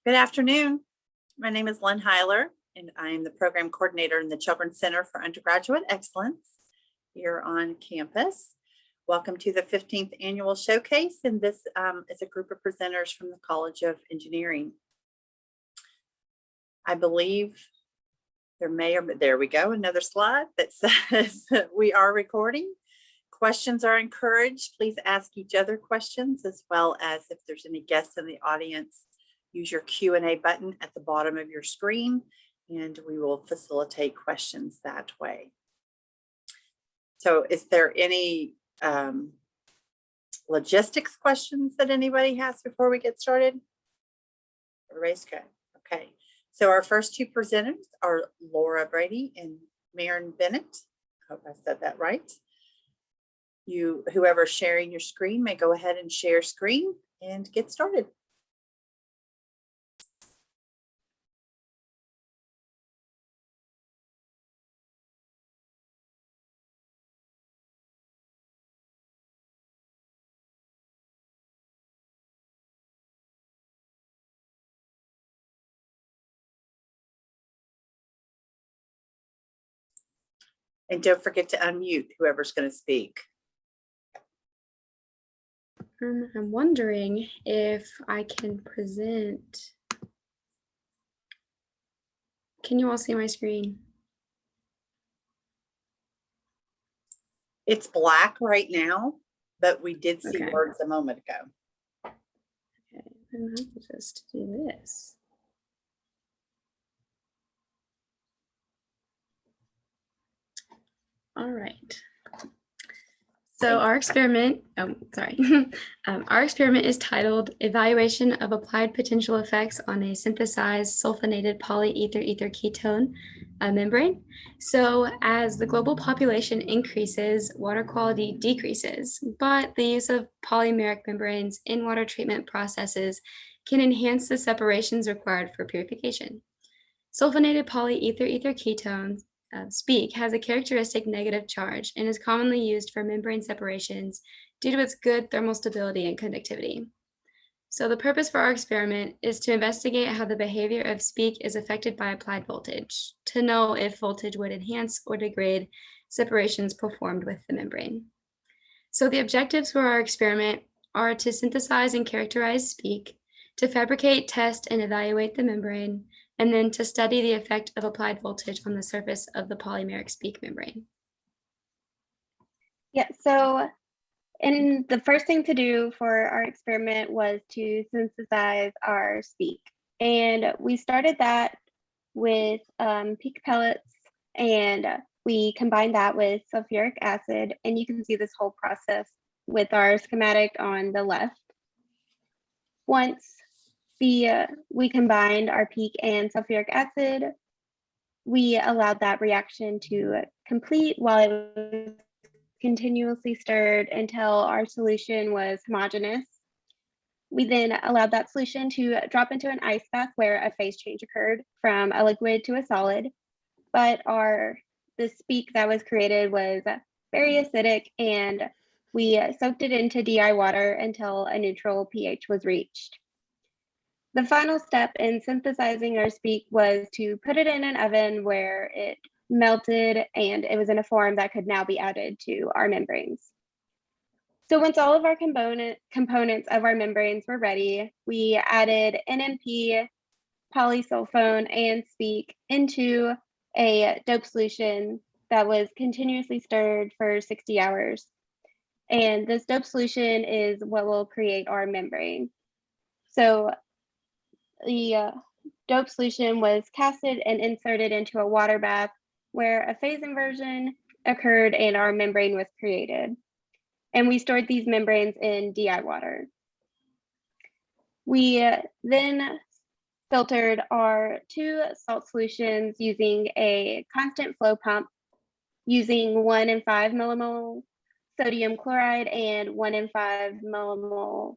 Good afternoon. My name is Lynn Heiler, and I am the program coordinator in the Children's Center for Undergraduate Excellence here on campus. Welcome to the 15th annual showcase, and this is a group of presenters from the College of Engineering. I believe there we go, another slide that says we are recording. Questions are encouraged. Please ask each other questions, as well as if there's any guests in the audience, use your Q&A button at the bottom of your screen, and we will facilitate questions that way. So is there any logistics questions that anybody has before we get started? Everybody's good. Okay. So our first two presenters are Laura Brady and Marin Bennett. I hope I said that right. Whoever's sharing your screen may go ahead and share screen and get started. And don't forget to unmute whoever's going to speak. I'm wondering if I can present. Can you all see my screen? It's black right now, but we did see Okay. words a moment ago. Okay, I'm going to just do this. All right. So our experiment, our experiment is titled Evaluation of Applied Potential Effects on a Synthesized Sulfonated Polyether ether ketone membrane. So as the global population increases, water quality decreases, but the use of polymeric membranes in water treatment processes can enhance the separations required for purification. Sulfonated polyether ether ketones speak has a characteristic negative charge and is commonly used for membrane separations due to its good thermal stability and conductivity. So the purpose for our experiment is to investigate how the behavior of speak is affected by applied voltage, to know if voltage would enhance or degrade separations performed with the membrane. So the objectives for our experiment are to synthesize and characterize speak, to fabricate, test, and evaluate the membrane, and then to study the effect of applied voltage on the surface of the polymeric speak membrane. Yeah, so the first thing to do for our experiment was to synthesize our speak. And we started that with peak pellets, and we combined that with sulfuric acid. And you can see this whole process with our schematic on the left. Once we combined our peak and sulfuric acid, we allowed that reaction to complete while it was continuously stirred until our solution was homogeneous. We then allowed that solution to drop into an ice bath where a phase change occurred from a liquid to a solid, but the speak that was created was very acidic, and we soaked it into DI water until a neutral pH was reached. The final step in synthesizing our speak was to put it in an oven where it melted and it was in a form that could now be added to our membranes. So once all of our components of our membranes were ready, we added NMP, polysulfone, and speak into a dope solution that was continuously stirred for 60 hours. And this dope solution is what will create our membrane. So the dope solution was casted and inserted into a water bath where a phase inversion occurred and our membrane was created. And we stored these membranes in DI water. We then filtered our two salt solutions using a constant flow pump using 1 in 5 millimole sodium chloride and 1 in 5 millimole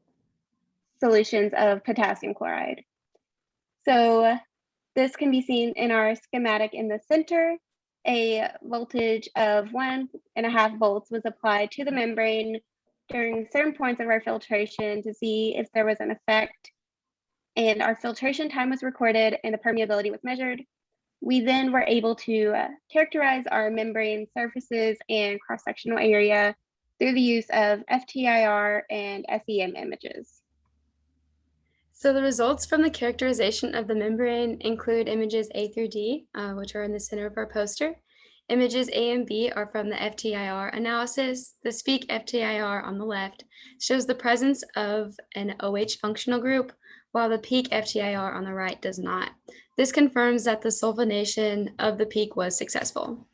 solutions of potassium chloride. So this can be seen in our schematic in the center. A voltage of 1.5 volts was applied to the membrane during certain points of our filtration to see if there was an effect and our filtration time was recorded and the permeability was measured. We then were able to characterize our membrane surfaces and cross-sectional area through the use of FTIR and SEM images. So the results from the characterization of the membrane include images A through D, which are in the center of our poster. Images A and B are from the FTIR analysis. The SPEAK FTIR on the left shows the presence of an OH functional group, while the PEAK FTIR on the right does not. This confirms that the sulfonation of the PEAK was successful.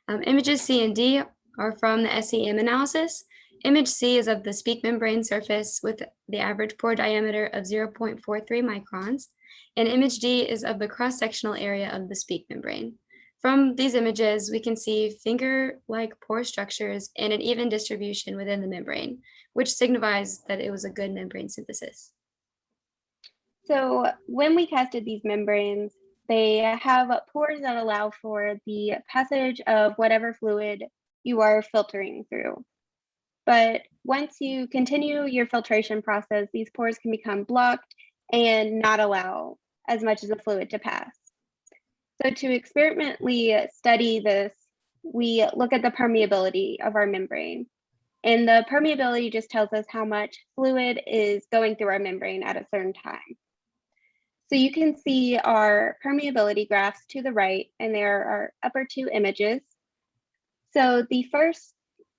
Images C and D are from the SEM analysis. Image C is of the SPEAK membrane surface with the average pore diameter of 0.43 microns, and image D is of the cross-sectional area of the SPEAK membrane. From these images, we can see finger-like pore structures and an even distribution within the membrane, which signifies that it was a good membrane synthesis. So when we tested these membranes, they have pores that allow for the passage of whatever fluid you are filtering through. But once you continue your filtration process, these pores can become blocked and not allow as much of the fluid to pass. So to experimentally study this, we look at the permeability of our membrane. And the permeability just tells us how much fluid is going through our membrane at a certain time. So you can see our permeability graphs to the right, and there are upper two images. So the first,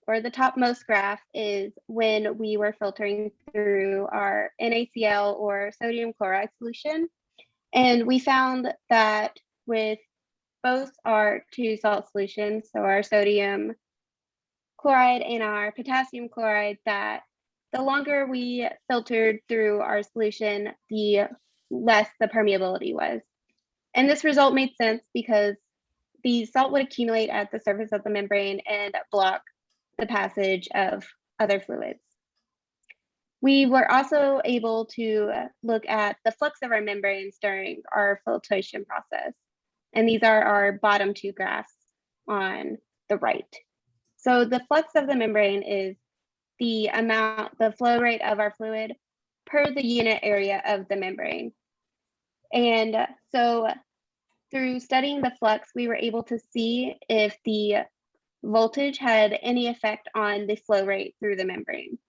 or the topmost graph, is when we were filtering through our NaCl or sodium chloride solution. And we found that with both our two salt solutions, so our sodium chloride and our potassium chloride, that the longer we filtered through our solution, the less the permeability was. And this result made sense because the salt would accumulate at the surface of the membrane and block the passage of other fluids. We were also able to look at the flux of our membranes during our filtration process. And these are our bottom two graphs on the right. So the flux of the membrane is the flow rate of our fluid per the unit area of the membrane. And so through studying the flux, we were able to see if the voltage had any effect on the flow rate through the membrane.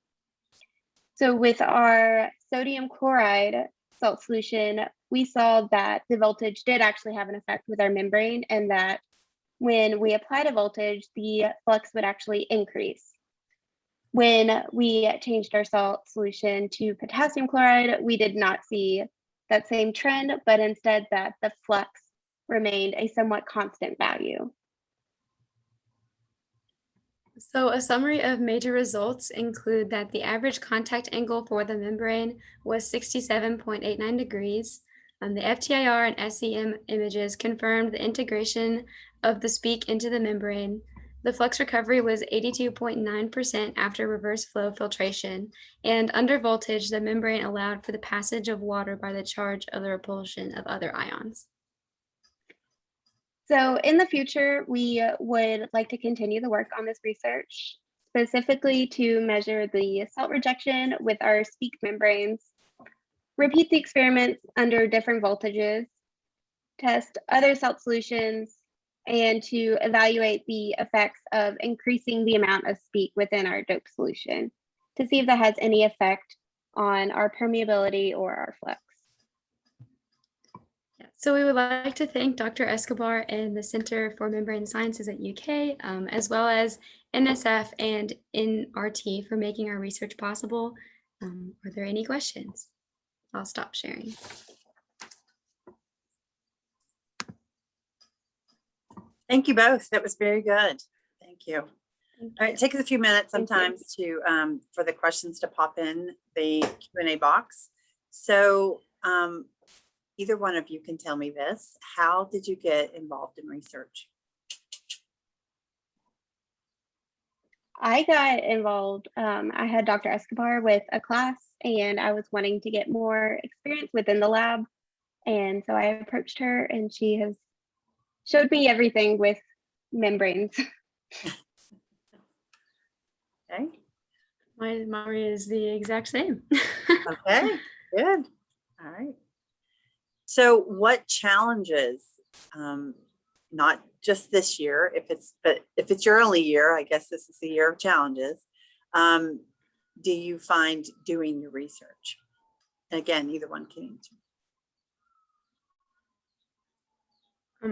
So with our sodium chloride salt solution, we saw that the voltage did actually have an effect with our membrane, and that when we applied a voltage, the flux would actually increase. When we changed our salt solution to potassium chloride, we did not see that same trend, but instead that the flux remained a somewhat constant value. So a summary of major results include that the average contact angle for the membrane was 67.89 degrees. The FTIR and SEM images confirmed the integration of the SPEAK into the membrane. The flux recovery was 82.9% after reverse flow filtration, and under voltage, the membrane allowed for the passage of water by the charge of the repulsion of other ions. So in the future, we would like to continue the work on this research, specifically to measure the salt rejection with our SPEAK membranes, repeat the experiments under different voltages, test other salt solutions, and to evaluate the effects of increasing the amount of SPEAK within our dope solution to see if that has any effect on our permeability or our flux. So we would like to thank Dr. Escobar and the Center for Membrane Sciences at UK, as well as NSF and NRT for making our research possible. Are there any questions? I'll stop sharing. Thank you both. That was very good. Thank you. All right, take us a few minutes sometimes to for the questions to pop in the Q&A box. So either one of you can tell me this. How did you get involved in research? I got involved, I had Dr. Escobar with a class, and I was wanting to get more experience within the lab. And so I approached her, and she has showed me everything with membranes. Okay. My memory is the exact same. Okay, good. All right. So what challenges, not just this year, but if it's your only year, I guess this is the year of challenges, do you find doing your research? And again, either one can answer.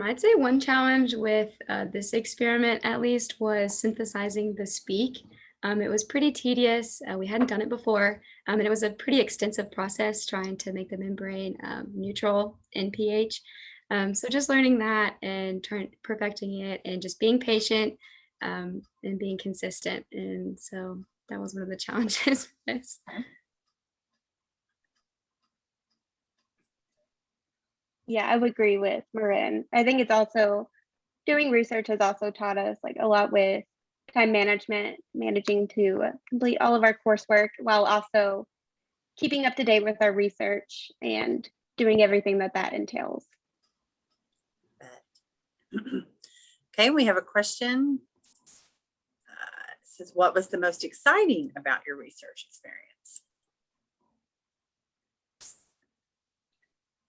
I'd say one challenge with this experiment, at least, was synthesizing the speak. It was pretty tedious. We hadn't done it before, and it was a pretty extensive process trying to make the membrane neutral in pH. So just learning that and perfecting it and just being patient and being consistent. And so that was one of the challenges with this. Yeah, I would agree with Marin. I think it's also doing research has also taught us like a lot with time management, managing to complete all of our coursework while also keeping up to date with our research and doing everything that that entails. Okay, we have a question. It says, what was the most exciting about your research experience?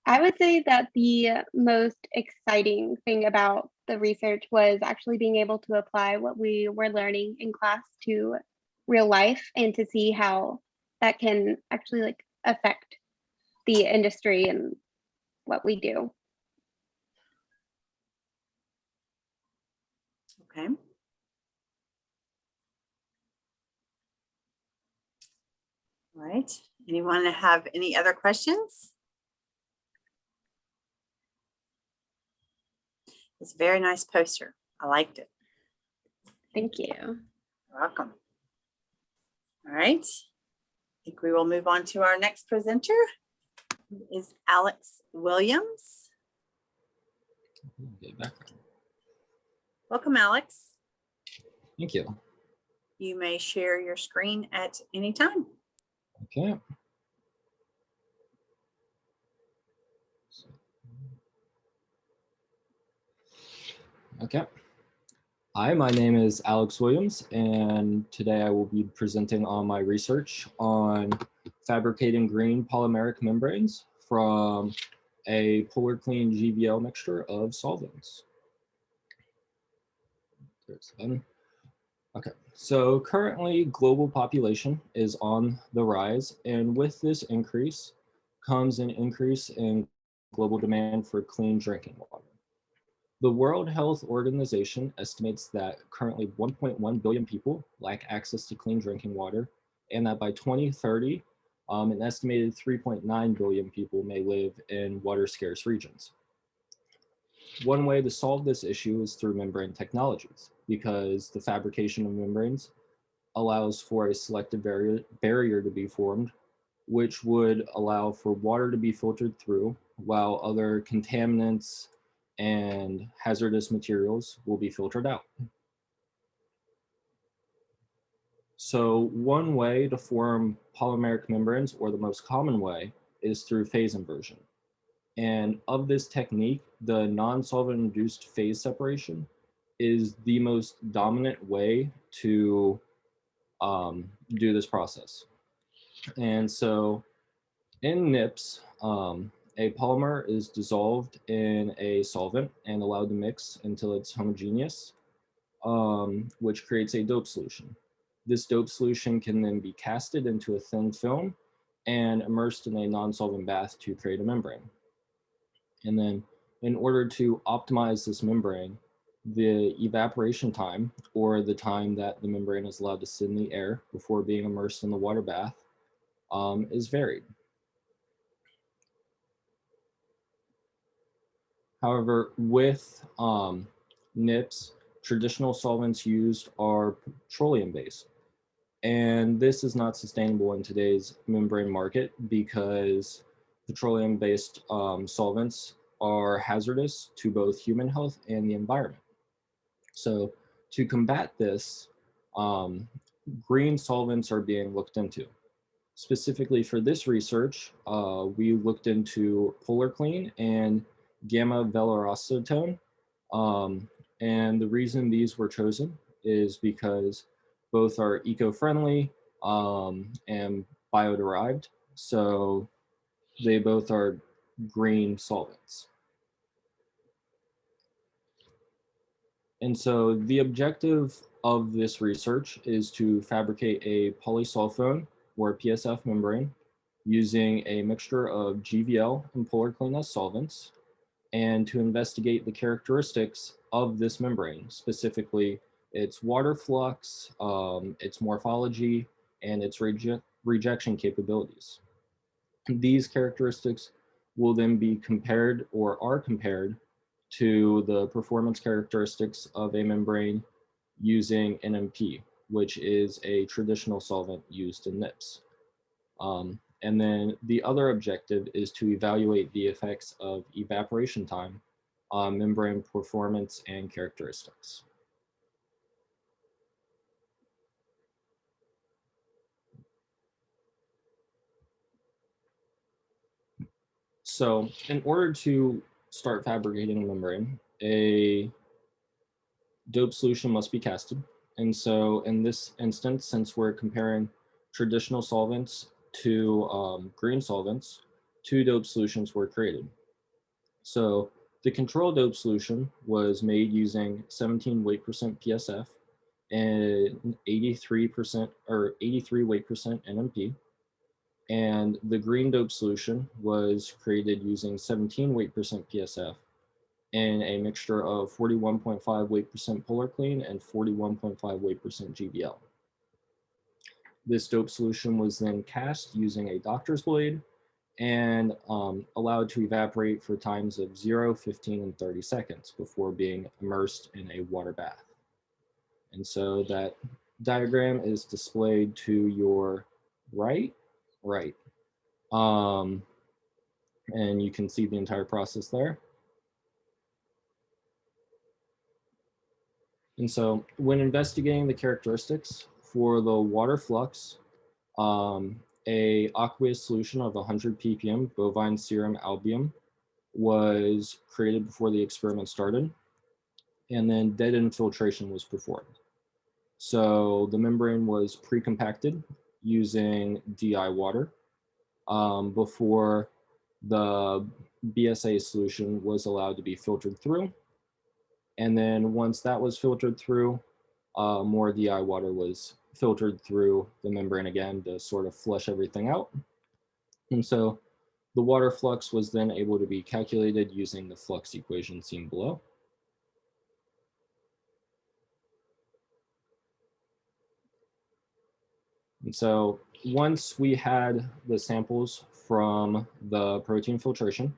I would say that the most exciting thing about the research was actually being able to apply what we were learning in class to real life and to see how that can actually like affect the industry and what we do. Okay. All right. Anyone have any other questions? It's a very nice poster. I liked it. Thank you. You're welcome. All right. I think we will move on to our next presenter, who is Alex Williams. Welcome, Alex. Thank you. You may share your screen at any time. Okay. Okay. Hi, my name is Alex Williams, and today I will be presenting on my research on fabricating green polymeric membranes from a polar clean GVL mixture of solvents. Okay, so currently global population is on the rise, and with this increase comes an increase in global demand for clean drinking water. The World Health Organization estimates that currently 1.1 billion people lack access to clean drinking water, and that by 2030, an estimated 3.9 billion people may live in water-scarce regions. One way to solve this issue is through membrane technologies, because the fabrication of membranes allows for a selective barrier to be formed, which would allow for water to be filtered through, while other contaminants and hazardous materials will be filtered out. So one way to form polymeric membranes, or the most common way, is through phase inversion. And of this technique, the non-solvent induced phase separation is the most dominant way to do this process. And so in NIPS, a polymer is dissolved in a solvent and allowed to mix until it's homogeneous, which creates a dope solution. This dope solution can then be casted into a thin film and immersed in a non-solvent bath to create a membrane. And then in order to optimize this membrane, the evaporation time, or the time that the membrane is allowed to sit in the air before being immersed in the water bath, is varied. However, with NIPS, traditional solvents used are petroleum-based. And this is not sustainable in today's membrane market because petroleum-based solvents are hazardous to both human health and the environment. So to combat this, green solvents are being looked into. Specifically for this research, we looked into Polar Clean and gamma veloacetone. And the reason these were chosen is because both are eco-friendly and bio-derived. So they both are green solvents. And so the objective of this research is to fabricate a polysulfone or PSF membrane using a mixture of GVL and polar cleanness solvents, and to investigate the characteristics of this membrane, specifically its water flux, its morphology, and its rejection capabilities. These characteristics will then be compared or are compared to the performance characteristics of a membrane using NMP, which is a traditional solvent used in NIPS. And then the other objective is to evaluate the effects of evaporation time on membrane performance and characteristics. So in order to start fabricating a membrane, a dope solution must be casted. And so in this instance, since we're comparing traditional solvents to green solvents, 2 dope solutions were created. So the control dope solution was made using 17 weight percent PSF and 83% or 83 weight percent NMP. And the green dope solution was created using 17 weight percent PSF in a mixture of 41.5 weight percent polar clean and 41.5 weight percent GBL. This dope solution was then cast using a doctor's blade and allowed to evaporate for times of 0, 15, and 30 seconds before being immersed in a water bath. And so that diagram is displayed to your right. And you can see the entire process there. And so when investigating the characteristics for the water flux, a aqueous solution of 100 ppm bovine serum albumin was created before the experiment started, and then dead infiltration was performed. So the membrane was pre-compacted using DI water before the BSA solution was allowed to be filtered through. And then once that was filtered through, more DI water was filtered through the membrane again to sort of flush everything out. And so the water flux was then able to be calculated using the flux equation seen below. And so once we had the samples from the protein filtration,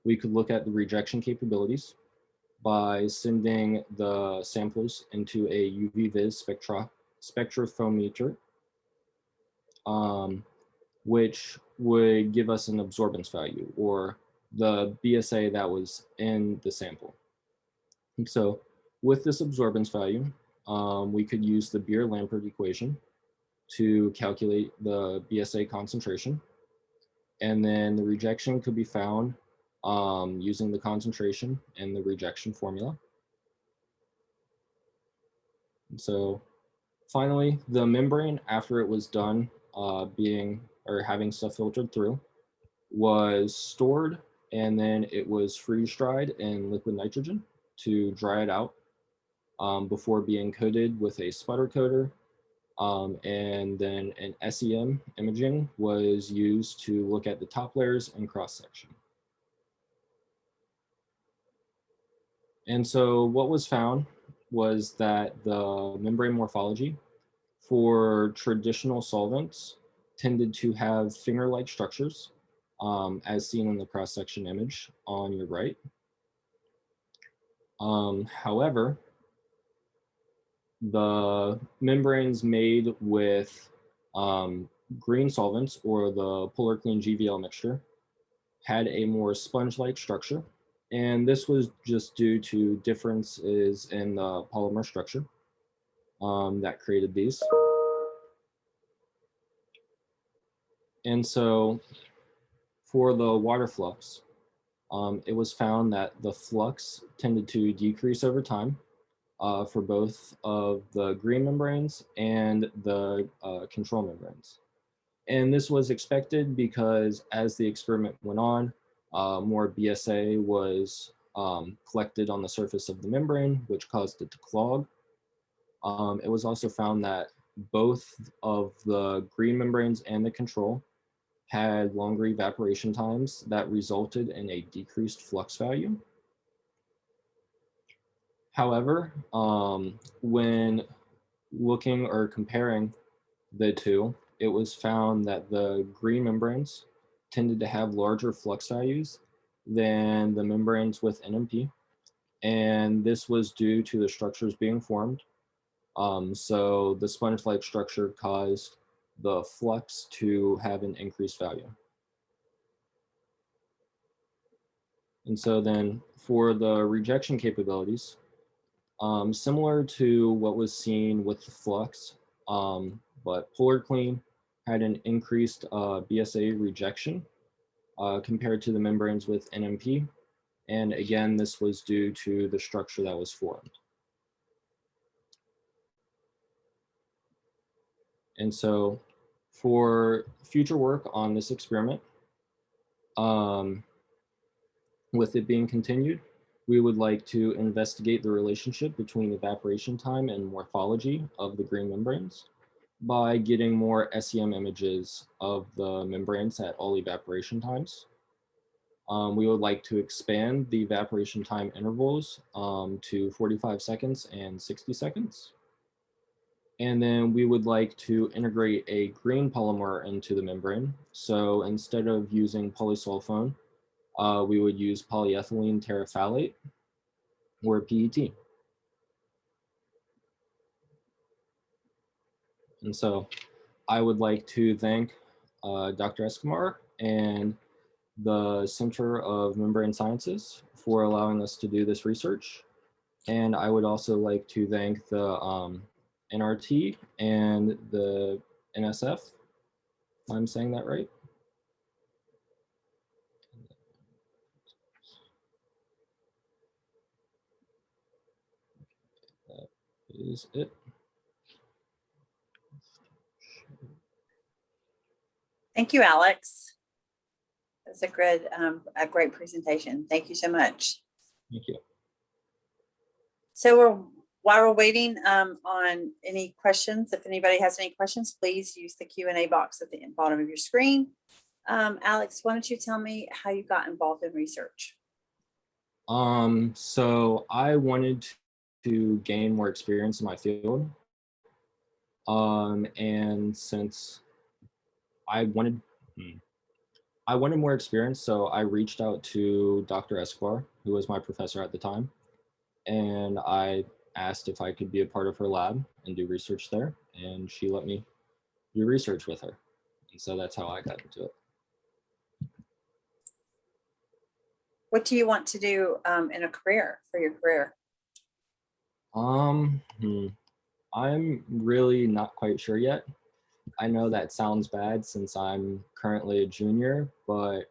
we could look at the rejection capabilities by sending the samples into a UV-Vis spectrophometer, which would give us an absorbance value, or the BSA that was in the sample. And so with this absorbance value, we could use the Beer-Lambert equation to calculate the BSA concentration. And then the rejection could be found using the concentration and the rejection formula. And so finally, the membrane, after it was done having stuff filtered through, was stored, and then it was freeze-dried in liquid nitrogen to dry it out before being coated with a sputter coater. And then an SEM imaging was used to look at the top layers and cross-section. And so what was found was that the membrane morphology for traditional solvents tended to have finger-like structures, as seen in the cross-section image on your right. However, the membranes made with green solvents, or the polar clean GVL mixture, had a more sponge-like structure. And this was just due to differences in the polymer structure that created these. And so for the water flux, it was found that the flux tended to decrease over time for both of the green membranes and the control membranes. And this was expected because as the experiment went on, more BSA was collected on the surface of the membrane, which caused it to clog. It was also found that both of the green membranes and the control had longer evaporation times that resulted in a decreased flux value. However, when looking or comparing the two, it was found that the green membranes tended to have larger flux values than the membranes with NMP. And this was due to the structures being formed. So the sponge-like structure caused the flux to have an increased value. And so then for the rejection capabilities, similar to what was seen with the flux, but Polar Clean had an increased BSA rejection compared to the membranes with NMP. And again, this was due to the structure that was formed. And so for future work on this experiment, with it being continued, we would like to investigate the relationship between evaporation time and morphology of the green membranes by getting more SEM images of the membranes at all evaporation times. We would like to expand the evaporation time intervals to 45 seconds and 60 seconds. And then we would like to integrate a green polymer into the membrane. So instead of using polysulfone, we would use polyethylene terephthalate, or PET. And so I would like to thank Dr. Escobar and the Center of Membrane Sciences for allowing us to do this research. And I would also like to thank the NRT and the NSF, if I'm saying that right. That is it. Thank you, Alex. That's a great presentation. Thank you so much. Thank you. So while we're waiting on any questions, if anybody has any questions, please use the Q&A box at the bottom of your screen. Alex, why don't you tell me how you got involved in research? So I wanted to gain more experience in my field. And since I wanted more experience, so I reached out to Dr. Escobar, who was my professor at the time, and I asked if I could be a part of her lab and do research there, and she let me do research with her. And so that's how I got into it. What do you want to do in a career, for your career? I'm really not quite sure yet. I know that sounds bad since I'm currently a junior, but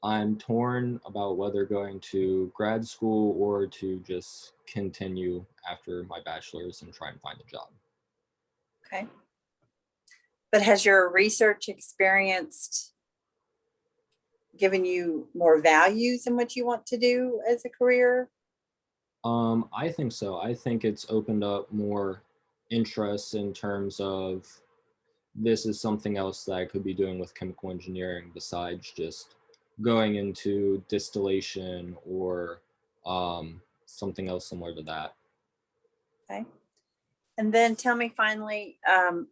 I'm torn about whether going to grad school or to just continue after my bachelor's and try and find a job. Okay. But has your research experience given you more values in what you want to do as a career? I think so. I think it's opened up more interest in terms of this is something else that I could be doing with chemical engineering besides just going into distillation or something else similar to that. Okay. And then tell me finally,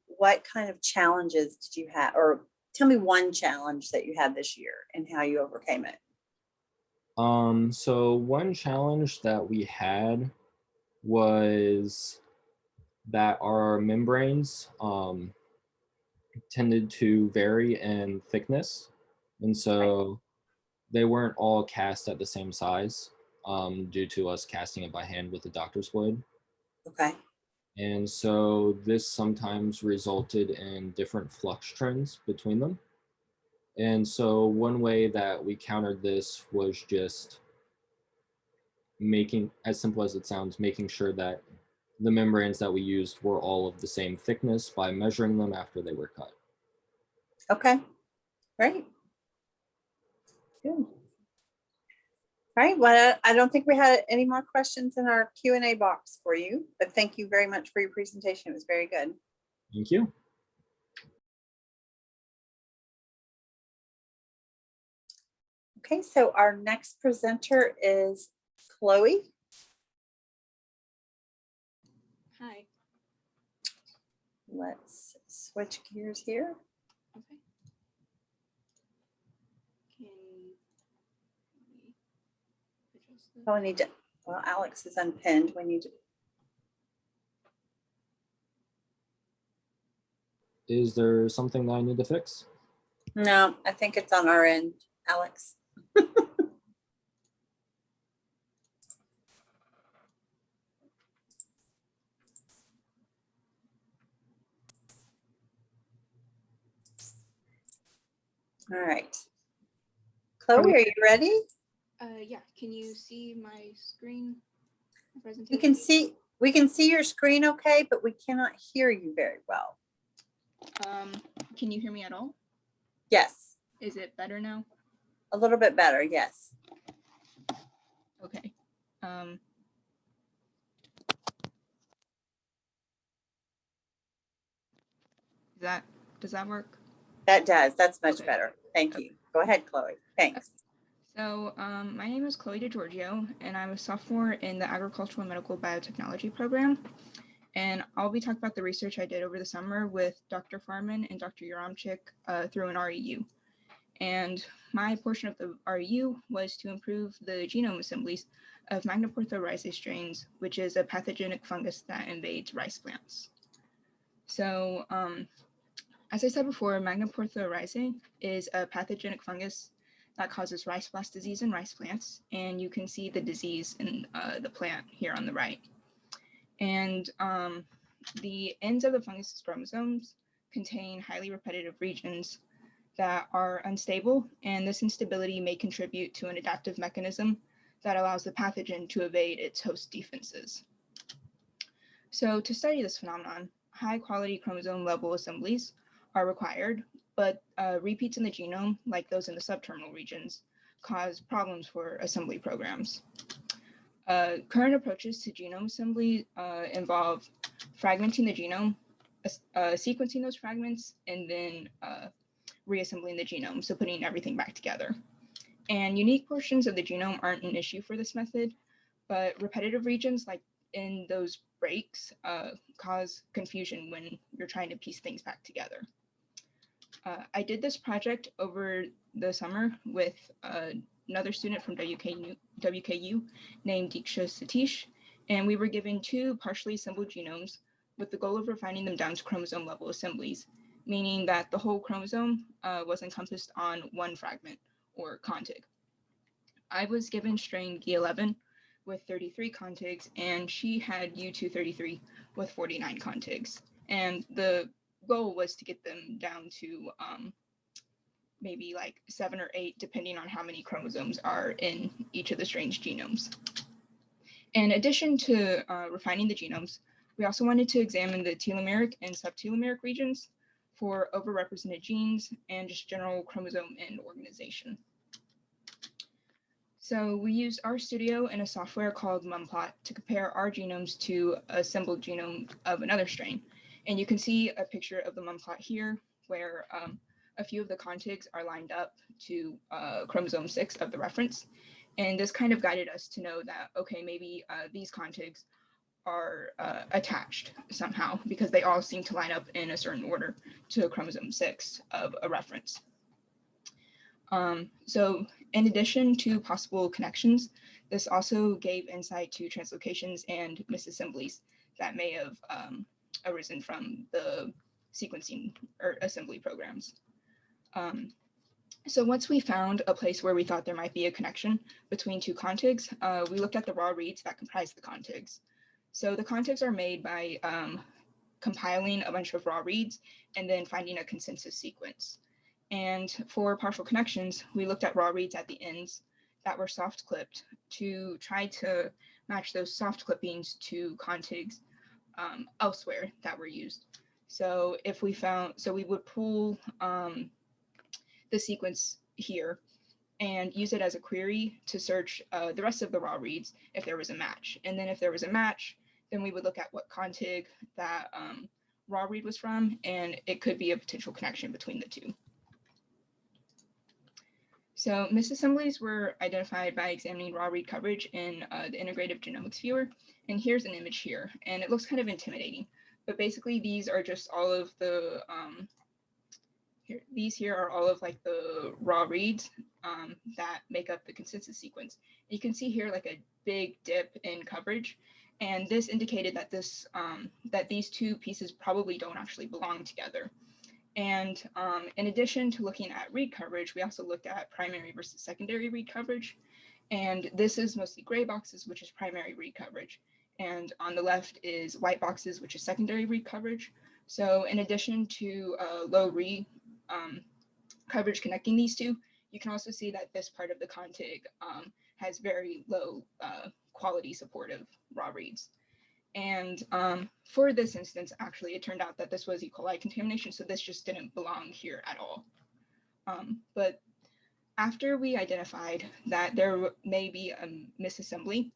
what kind of challenges did you have, or tell me one challenge that you had this year and how you overcame it. So one challenge that we had was that our membranes tended to vary in thickness. And so they weren't all cast at the same size due to us casting it by hand with a doctor's blade. Okay. And so this sometimes resulted in different flux trends between them. And so one way that we countered this was just making, as simple as it sounds, making sure that the membranes that we used were all of the same thickness by measuring them after they were cut. Okay, great. Good. All right, well, I don't think we had any more questions in our Q&A box for you, but thank you very much for your presentation. It was very good. Thank you. Okay, so our next presenter is Chloe. Hi. Let's switch gears here. Okay. Can we adjust the- Oh, we need to, well, Alex is unpinned. We need to, Is there something that I need to fix? no, I think it's on our end, Alex. All right. Chloe, are you ready? Yeah, can you see my screen presentation? We can see your screen okay, but we cannot hear you very well. Can you hear me at all? Yes, Is it better now? a little bit better, yes. Okay. Does that work? That does, that's much Okay. better. Thank you. Go ahead, Chloe, thanks. So my name is Chloe DeGiorgio, and I'm a sophomore in the Agricultural and Medical Biotechnology program. And I'll be talking about the research I did over the summer with Dr. Farman and Dr. Yaramchik through an REU. And my portion of the REU was to improve the genome assemblies of Magnaportho rhizae strains, which is a pathogenic fungus that invades rice plants. So as I said before, Magnaportho rhizae is a pathogenic fungus that causes rice blast disease in rice plants. And you can see the disease in the plant here on the right. And the ends of the fungus's chromosomes contain highly repetitive regions that are unstable, and this instability may contribute to an adaptive mechanism that allows the pathogen to evade its host defenses. So to study this phenomenon, high-quality chromosome-level assemblies are required, but repeats in the genome, like those in the subterminal regions, cause problems for assembly programs. Current approaches to genome assembly involve fragmenting the genome, sequencing those fragments, and then reassembling the genome, so putting everything back together. And unique portions of the genome aren't an issue for this method, but repetitive regions like in those breaks cause confusion when you're trying to piece things back together. I did this project over the summer with another student from WKU named Diksha Satish, and we were given 2 partially assembled genomes with the goal of refining them down to chromosome level assemblies, meaning that the whole chromosome was encompassed on one fragment or contig. I was given strain G11 with 33 contigs, and she had U233 with 49 contigs. And the goal was to get them down to maybe like 7 or 8, depending on how many chromosomes are in each of the strain's genomes. In addition to refining the genomes, we also wanted to examine the telomeric and subtelomeric regions for overrepresented genes and just general chromosome end organization. So we used RStudio and a software called mumplot to compare our genomes to a assembled genome of another strain. And you can see a picture of the mumplot here, where a few of the contigs are lined up to chromosome 6 of the reference. And this kind of guided us to know that, okay, maybe these contigs are attached somehow because they all seem to line up in a certain order to chromosome 6 of a reference. So in addition to possible connections, this also gave insight to translocations and misassemblies that may have arisen from the sequencing or assembly programs. So once we found a place where we thought there might be a connection between 2 contigs, we looked at the raw reads that comprise the contigs. So the contigs are made by compiling a bunch of raw reads and then finding a consensus sequence. And for partial connections, we looked at raw reads at the ends that were soft clipped to try to match those soft clippings to contigs elsewhere that were used. So if we found, so we would pull the sequence here and use it as a query to search the rest of the raw reads if there was a match. And then if there was a match, then we would look at what contig that raw read was from, and it could be a potential connection between the two. So misassemblies were identified by examining raw read coverage in the integrative genomics viewer. And here's an image here, and it looks kind of intimidating. But basically, these are just all of the, these here are all of like the raw reads that make up the consensus sequence. You can see here like a big dip in coverage. And this indicated that that these two pieces probably don't actually belong together. And in addition to looking at read coverage, we also looked at primary versus secondary read coverage. And this is mostly gray boxes, which is primary read coverage. And on the left is white boxes, which is secondary read coverage. So in addition to low read coverage connecting these two, you can also see that this part of the contig has very low quality supportive raw reads. And for this instance, actually, it turned out that this was E. coli contamination, so this just didn't belong here at all. But after we identified that there may be a misassembly,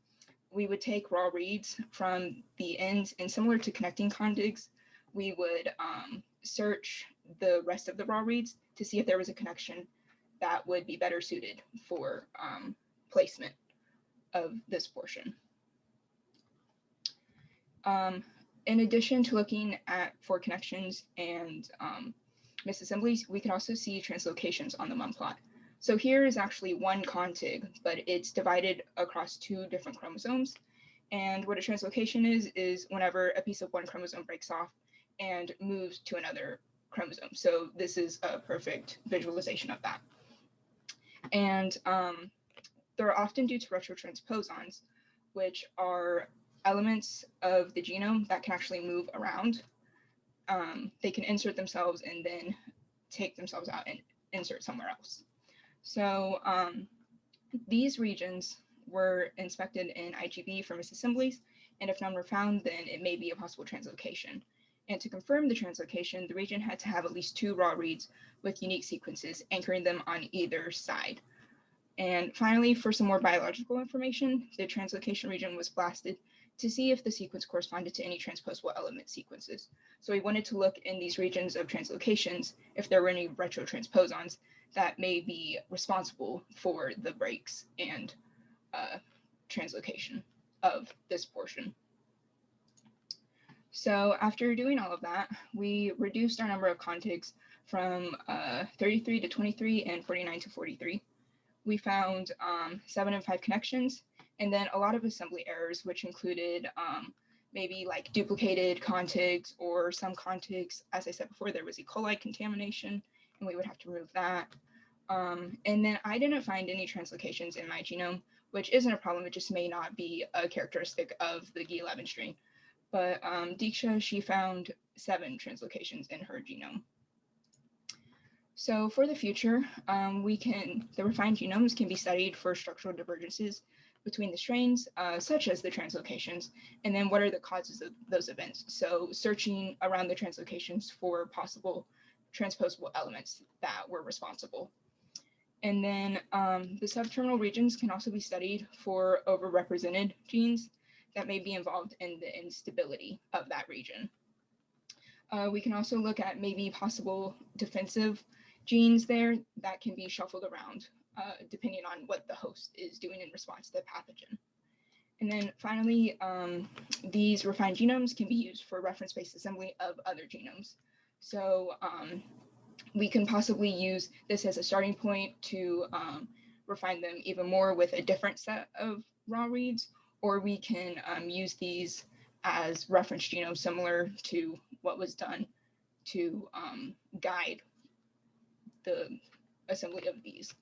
we would take raw reads from the ends, and similar to connecting contigs, we would search the rest of the raw reads to see if there was a connection that would be better suited for placement of this portion. In addition to looking at for connections and misassemblies, we can also see translocations on the MUM plot. So here is actually one contig, but it's divided across two different chromosomes. And what a translocation is whenever a piece of one chromosome breaks off and moves to another chromosome. So this is a perfect visualization of that. And they're often due to retrotransposons, which are elements of the genome that can actually move around. They can insert themselves and then take themselves out and insert somewhere else. So these regions were inspected in IGB for misassemblies, and if none were found, then it may be a possible translocation. And to confirm the translocation, the region had to have at least two raw reads with unique sequences anchoring them on either side. And finally, for some more biological information, the translocation region was blasted to see if the sequence corresponded to any transposable element sequences. So we wanted to look in these regions of translocations if there were any retrotransposons that may be responsible for the breaks and translocation of this portion. So after doing all of that, we reduced our number of contigs from 33 to 23 and 49 to 43. We found 7 and 5 connections, and then a lot of assembly errors, which included maybe like duplicated contigs or some contigs. As I said before, there was E. coli contamination, and we would have to remove that. And then I didn't find any translocations in my genome, which isn't a problem. It just may not be a characteristic of the G11 strain. But Diksha, she found 7 translocations in her genome. So for the future, the refined genomes can be studied for structural divergences between the strains, such as the translocations, and then what are the causes of those events. So searching around the translocations for possible transposable elements that were responsible. And then the subterminal regions can also be studied for overrepresented genes that may be involved in the instability of that region. We can also look at maybe possible defensive genes there that can be shuffled around depending on what the host is doing in response to the pathogen. And then finally, these refined genomes can be used for reference-based assembly of other genomes. So we can possibly use this as a starting point to refine them even more with a different set of raw reads, or we can use these as reference genomes similar to what was done to guide the assembly of these.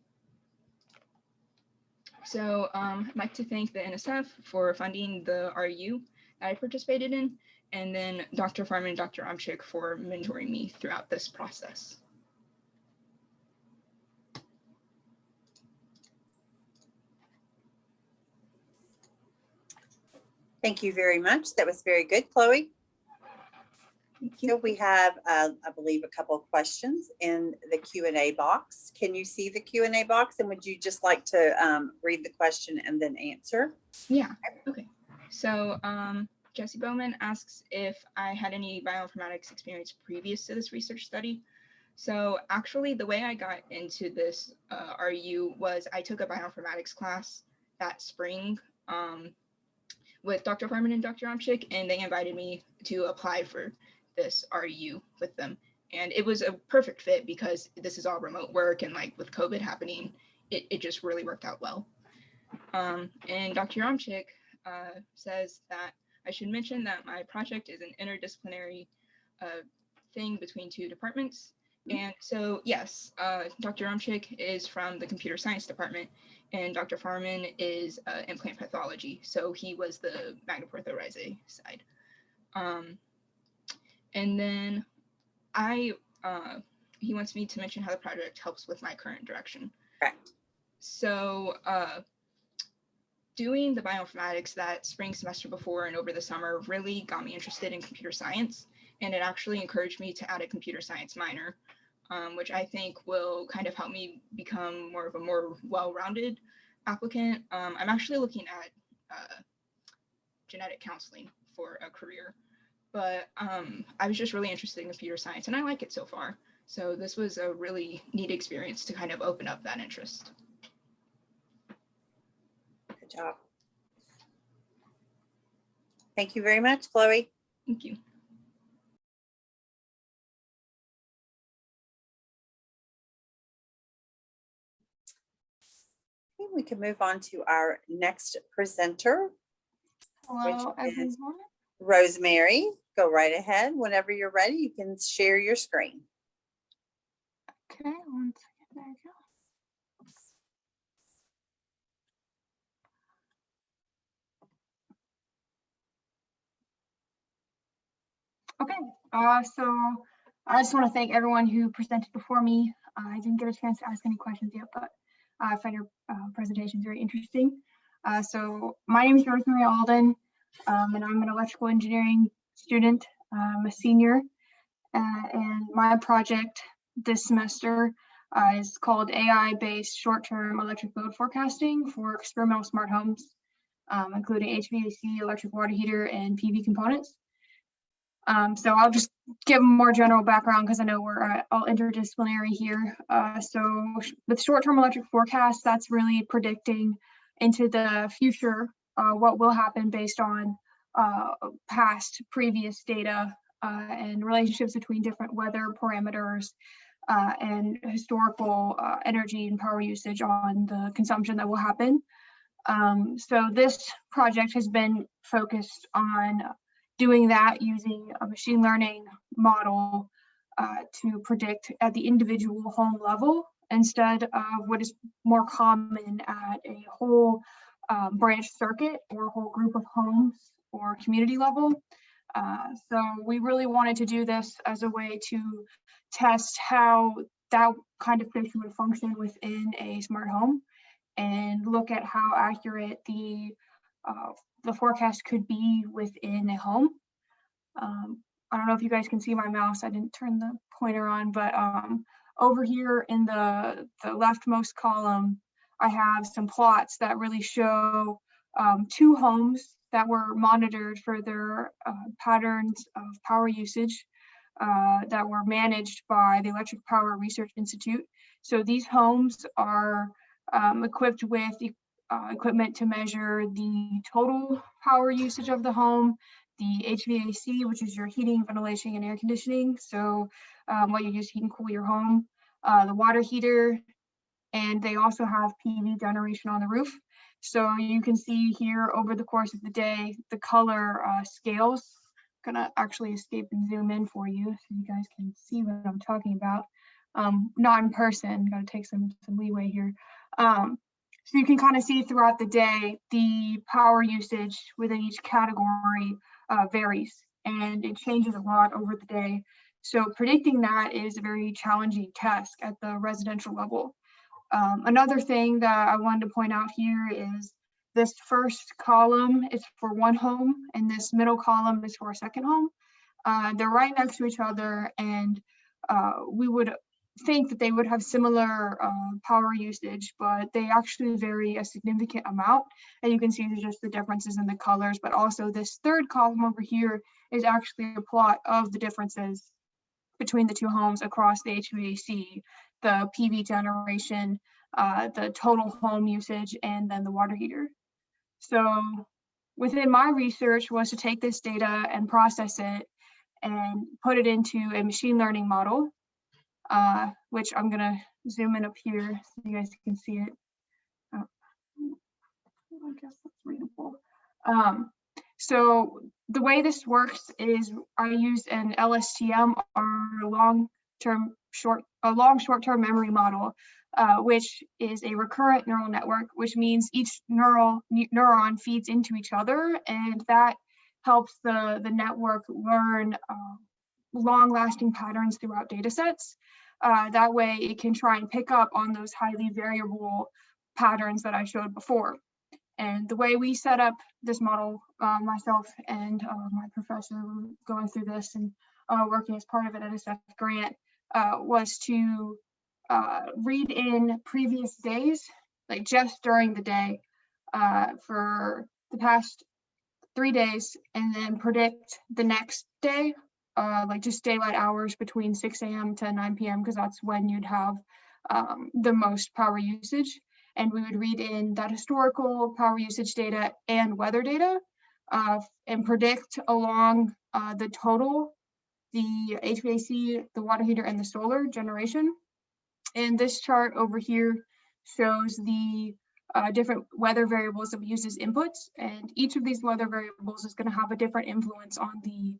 So I'd like to thank the NSF for funding the RU that I participated in, and then Dr. Farman and Dr. Amchik for mentoring me throughout this process. Thank you very much. That was very good, Chloe. Thank Thank you. So we have, I believe, a couple of questions in the Q&A box. Can you see the Q&A box? And would you just like to read the question and then answer? Yeah, okay. So Jesse Bowman asks if I had any bioinformatics experience previous to this research study. So actually the way I got into this RU was I took a bioinformatics class that spring with Dr. Harmon and Dr. Omchik, and they invited me to apply for this RU with them. And it was a perfect fit because this is all remote work, and like with COVID happening, it just really worked out well. And Dr. Omchik says that I should mention that my project is an interdisciplinary thing between 2 departments. And so, yes, Dr. Omchik is from the computer science department, and Dr. Farman is implant pathology. So he was the Magna Portho Rhizae side. And then he wants me to mention how the project helps with my current direction. Correct. So doing the bioinformatics that spring semester before and over the summer really got me interested in computer science. And it actually encouraged me to add a computer science minor, which I think will kind of help me become more of a more well-rounded applicant. I'm actually looking at genetic counseling for a career, but I was just really interested in computer science and I like it so far. So this was a really neat experience to kind of open up that interest. Good job. Thank you very much, Chloe. Thank you. Okay, we can move on to our next presenter, Hello, which is everyone. Rosemary. Go right ahead. Whenever you're ready, you can share your screen. Okay, 1 second. There you go. Okay, so I just want to thank everyone who presented before me. I didn't get a chance to ask any questions yet, but I find your presentations very interesting. So my name is Rosemary Alden, and I'm an electrical engineering student. I'm a senior, and my project this semester is called AI-based short-term electric load forecasting for experimental smart homes, including HVAC, electric water heater, and PV components. So I'll just give a more general background because I know we're all interdisciplinary here. So with short-term electric forecasts, that's really predicting into the future what will happen based on past previous data and relationships between different weather parameters and historical energy and power usage on the consumption that will happen. So this project has been focused on doing that using a machine learning model to predict at the individual home level instead of what is more common at a whole branch circuit or a whole group of homes or community level. So we really wanted to do this as a way to test how that kind of prediction would function within a smart home and look at how accurate the forecast could be within a home. I don't know if you guys can see my mouse. I didn't turn the pointer on, but over here in the leftmost column, I have some plots that really show 2 homes that were monitored for their patterns of power usage that were managed by the Electric Power Research Institute. So these homes are equipped with equipment to measure the total power usage of the home, the HVAC, which is your heating, ventilation, and air conditioning. So what you use to heat and cool your home, the water heater, and they also have PV generation on the roof. So you can see here over the course of the day, the color scales. I'm gonna actually escape and zoom in for you so you guys can see what I'm talking about. Not in person, gotta take some leeway here. So you can kind of see throughout the day, the power usage within each category varies and it changes a lot over the day. So predicting that is a very challenging task at the residential level. Another thing that I wanted to point out here is this first column is for one home and this middle column is for a second home. They're right next to each other, and we would think that they would have similar power usage, but they actually vary a significant amount. And you can see just the differences in the colors, but also this third column over here is actually a plot of the differences between the two homes across the HVAC, the PV generation, the total home usage, and then the water heater. So within my research was to take this data and process it and put it into a machine learning model, which I'm gonna zoom in up here so you guys can see it. I guess that's readable. So the way this works is I use an LSTM, or long short-term memory model, which is a recurrent neural network, which means each neuron feeds into each other, and that helps the network learn long-lasting patterns throughout data sets. That way it can try and pick up on those highly variable patterns that I showed before. And the way we set up this model, myself and my professor going through this and working as part of an NSF grant, was to read in previous days, like just during the day, for the past 3 days, and then predict the next day, like just daylight hours between 6 a.m. to 9 p.m. because that's when you'd have the most power usage. And we would read in that historical power usage data and weather data and predict along the total, the HVAC, the water heater, and the solar generation. And this chart over here shows the different weather variables that we use as inputs. And each of these weather variables is going to have a different influence on the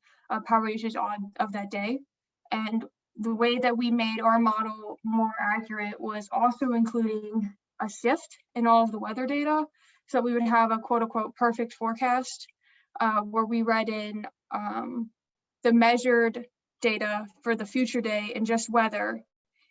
power usage of that day. And the way that we made our model more accurate was also including a shift in all of the weather data. So we would have a quote unquote perfect forecast where we read in the measured data for the future day and just weather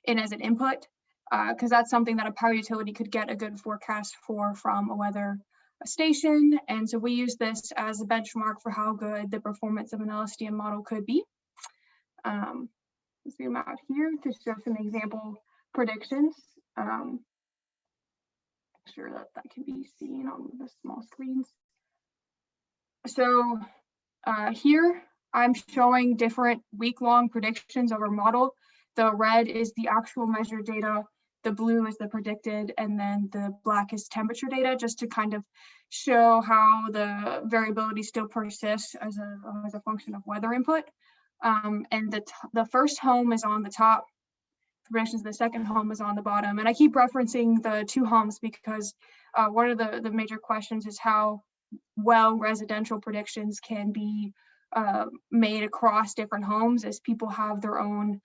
in as an input, because that's something that a power utility could get a good forecast for from a weather station. And so we use this as a benchmark for how good the performance of an LSTM model could be. Let's zoom out here to show some example predictions. Sure that can be seen on the small screens. So here I'm showing different week-long predictions of our model. The red is the actual measured data, the blue is the predicted, and then the black is temperature data, just to kind of show how the variability still persists as a function of weather input. And the first home is on the top, predictions, the second home is on the bottom. And I keep referencing the two homes because one of the major questions is how well residential predictions can be made across different homes, as people have their own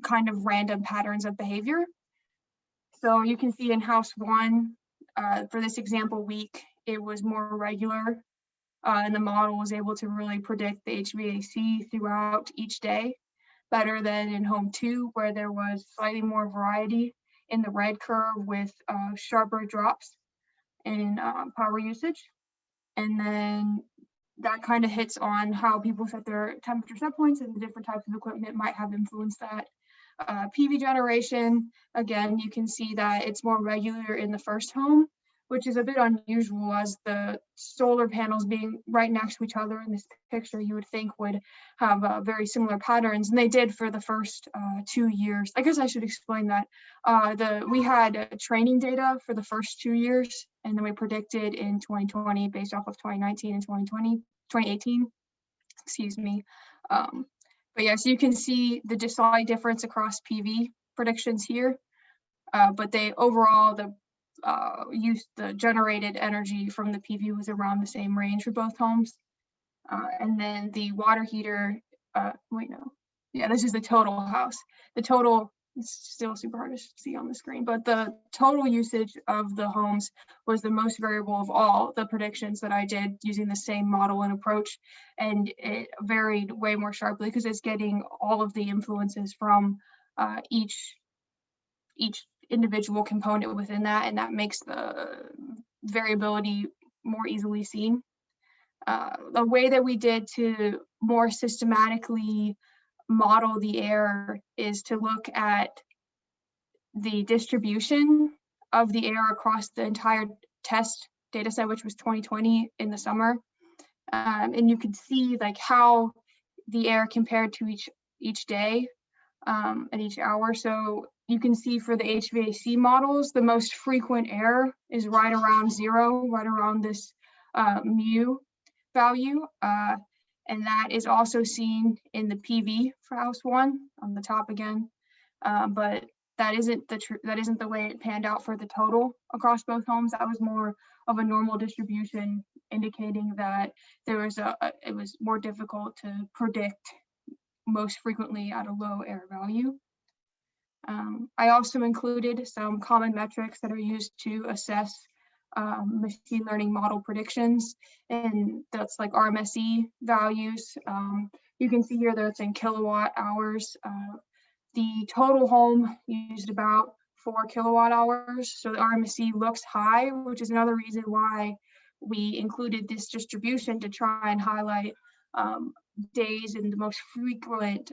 kind of random patterns of behavior. So you can see in house one, for this example week, it was more regular, and the model was able to really predict the HVAC throughout each day, better than in home two, where there was slightly more variety in the red curve with sharper drops in power usage. And then that kind of hits on how people set their temperature set points, and the different types of equipment might have influenced that. PV generation, again, you can see that it's more regular in the first home, which is a bit unusual, as the solar panels being right next to each other in this picture, you would think would have very similar patterns, and they did for the first 2 years. I guess I should explain that. We had training data for the first 2 years, and then we predicted in 2020 based off of 2019 and 2018, excuse me. But yes, you can see the slight difference across PV predictions here, but they overall, the generated energy from the PV was around the same range for both homes. And then the water heater, this is the total house. The total, it's still super hard to see on the screen, but the total usage of the homes was the most variable of all the predictions that I did using the same model and approach. And it varied way more sharply because it's getting all of the influences from each individual component within that, and that makes the variability more easily seen. The way that we did to more systematically model the air is to look at the distribution of the air across the entire test data set, which was 2020 in the summer. And you can see like how the air compared to each day and each hour. So you can see for the HVAC models, the most frequent error is right around 0, right around this mu value. And that is also seen in the PV for house 1 on the top again. But that isn't the way it panned out for the total across both homes. That was more of a normal distribution, indicating that it was more difficult to predict most frequently at a low error value. I also included some common metrics that are used to assess machine learning model predictions, and that's like RMSE values. You can see here that it's in kilowatt hours. The total home used about 4 kilowatt hours, so the RMSE looks high, which is another reason why we included this distribution to try and highlight days and the most frequent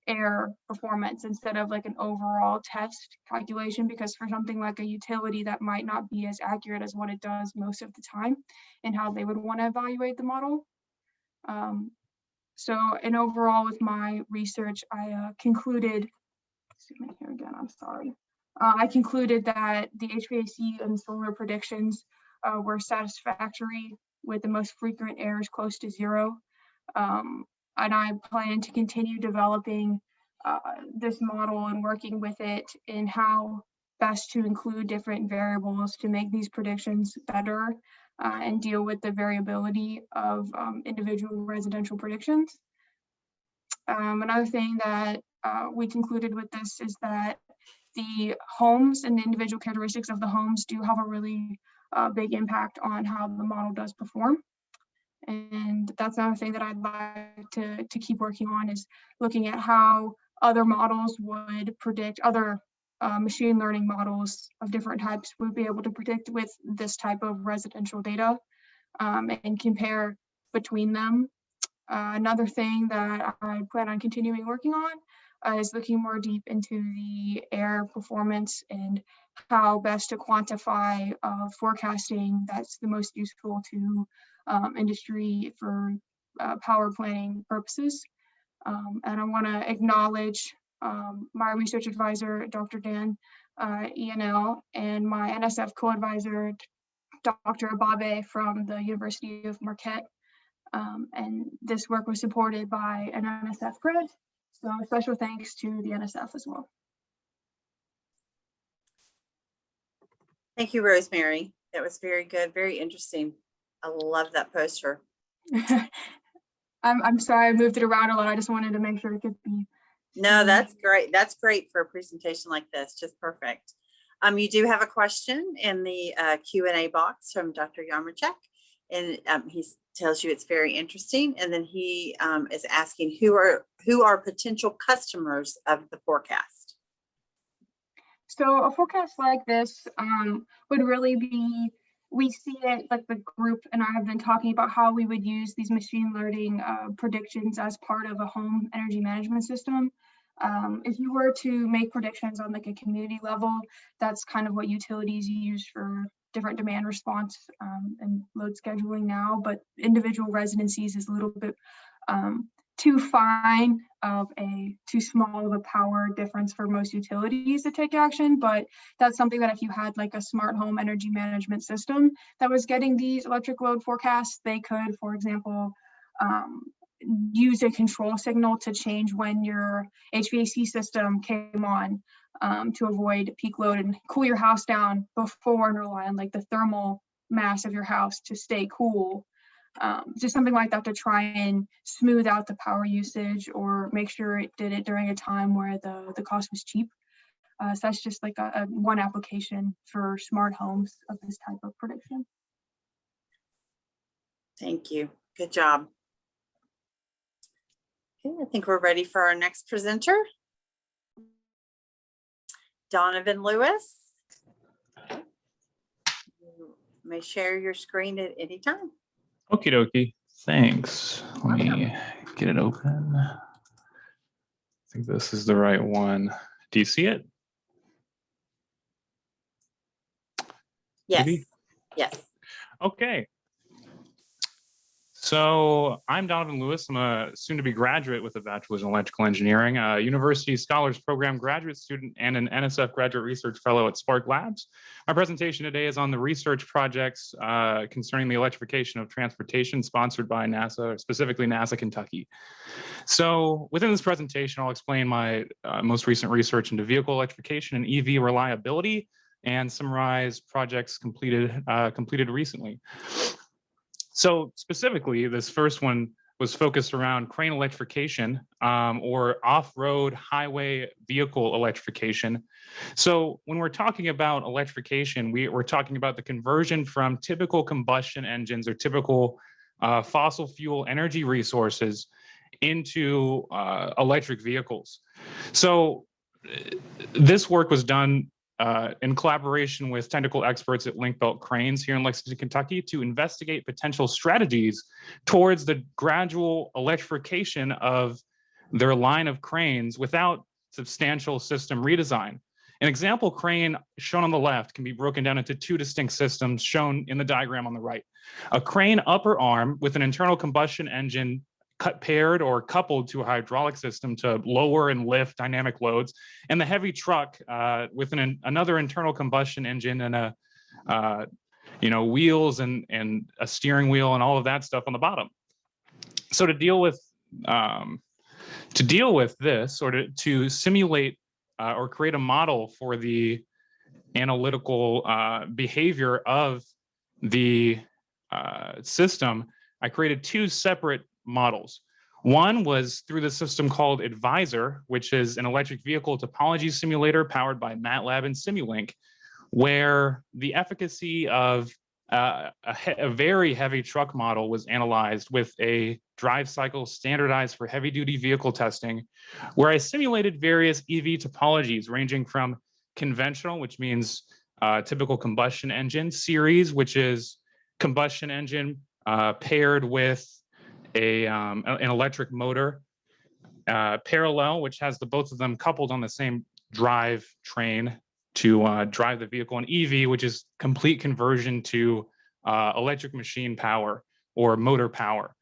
error performance instead of like an overall test calculation, because for something like a utility that might not be as accurate as what it does most of the time and how they would want to evaluate the model. So, and overall with my research, I concluded, here again, I'm sorry. I concluded that the HVAC and solar predictions were satisfactory with the most frequent errors close to 0. And I plan to continue developing this model and working with it in how best to include different variables to make these predictions better and deal with the variability of individual residential predictions. Another thing that we concluded with this is that the homes and the individual characteristics of the homes do have a really big impact on how the model does perform. And that's another thing that I'd like to keep working on, is looking at how other models would predict, other machine learning models of different types would be able to predict with this type of residential data and compare between them. Another thing that I plan on continuing working on is looking more deep into the air performance and how best to quantify forecasting that's the most useful to industry for power planning purposes. And I want to acknowledge my research advisor, Dr. Dan ENL, and my NSF co-advisor, Dr. Ababe from the University of Marquette. And this work was supported by an NSF grant. So special thanks to the NSF as well. Thank you, Rosemary. That was very good, very interesting. I love that poster. I'm sorry I moved it around a lot. I just wanted to make sure it could be. No, that's great. That's great for a presentation like this. Just perfect. You do have a question in the Q&A box from Dr. Yarmachek, and he tells you it's very interesting. And then he is asking who are potential customers of the forecast. So a forecast like this would really be, we see it like the group and I have been talking about how we would use these machine learning predictions as part of a home energy management system. If you were to make predictions on like a community level, that's kind of what utilities use for different demand response and load scheduling now, but individual residencies is a little bit too fine of too small of a power difference for most utilities to take action. But that's something that if you had like a smart home energy management system that was getting these electric load forecasts, they could, for example, use a control signal to change when your HVAC system came on to avoid peak load and cool your house down before and rely on like the thermal mass of your house to stay cool. Just something like that to try and smooth out the power usage or make sure it did it during a time where the cost was cheap. So that's just like a one application for smart homes of this type of prediction. Thank you. Good job. Okay, I think we're ready for our next presenter. Donovin Lewis. You may share your screen at any time. Okie dokie. Thanks. Let me get it open. I think this is the right one. Do you see it? Yes, Maybe? yes. Okay. So I'm Donovin Lewis. I'm a soon-to-be graduate with a bachelor's in electrical engineering, a University Scholars Program graduate student, and an NSF graduate research fellow at Spark Labs. My presentation today is on the research projects concerning the electrification of transportation sponsored by NASA, specifically NASA Kentucky. So within this presentation, I'll explain my most recent research into vehicle electrification and EV reliability and summarize projects completed recently. So specifically, this first one was focused around crane electrification or off-road highway vehicle electrification. So when we're talking about electrification, we're talking about the conversion from typical combustion engines or typical fossil fuel energy resources into electric vehicles. So this work was done in collaboration with technical experts at Link Belt Cranes here in Lexington, Kentucky, to investigate potential strategies towards the gradual electrification of their line of cranes without substantial system redesign. An example crane shown on the left can be broken down into two distinct systems shown in the diagram on the right. A crane upper arm with an internal combustion engine paired or coupled to a hydraulic system to lower and lift dynamic loads, and the heavy truck with another internal combustion engine and a wheels and a steering wheel and all of that stuff on the bottom. So to deal with this, or to simulate or create a model for the analytical behavior of the system, I created two separate models. One was through the system called Advisor, which is an electric vehicle topology simulator powered by MATLAB and Simulink, where the efficacy of a very heavy truck model was analyzed with a drive cycle standardized for heavy duty vehicle testing, where I simulated various EV topologies ranging from conventional, which means typical combustion engine, series, which is combustion engine paired with an electric motor, parallel, which has the both of them coupled on the same drive train to drive the vehicle, and EV, which is complete conversion to electric machine power or motor power,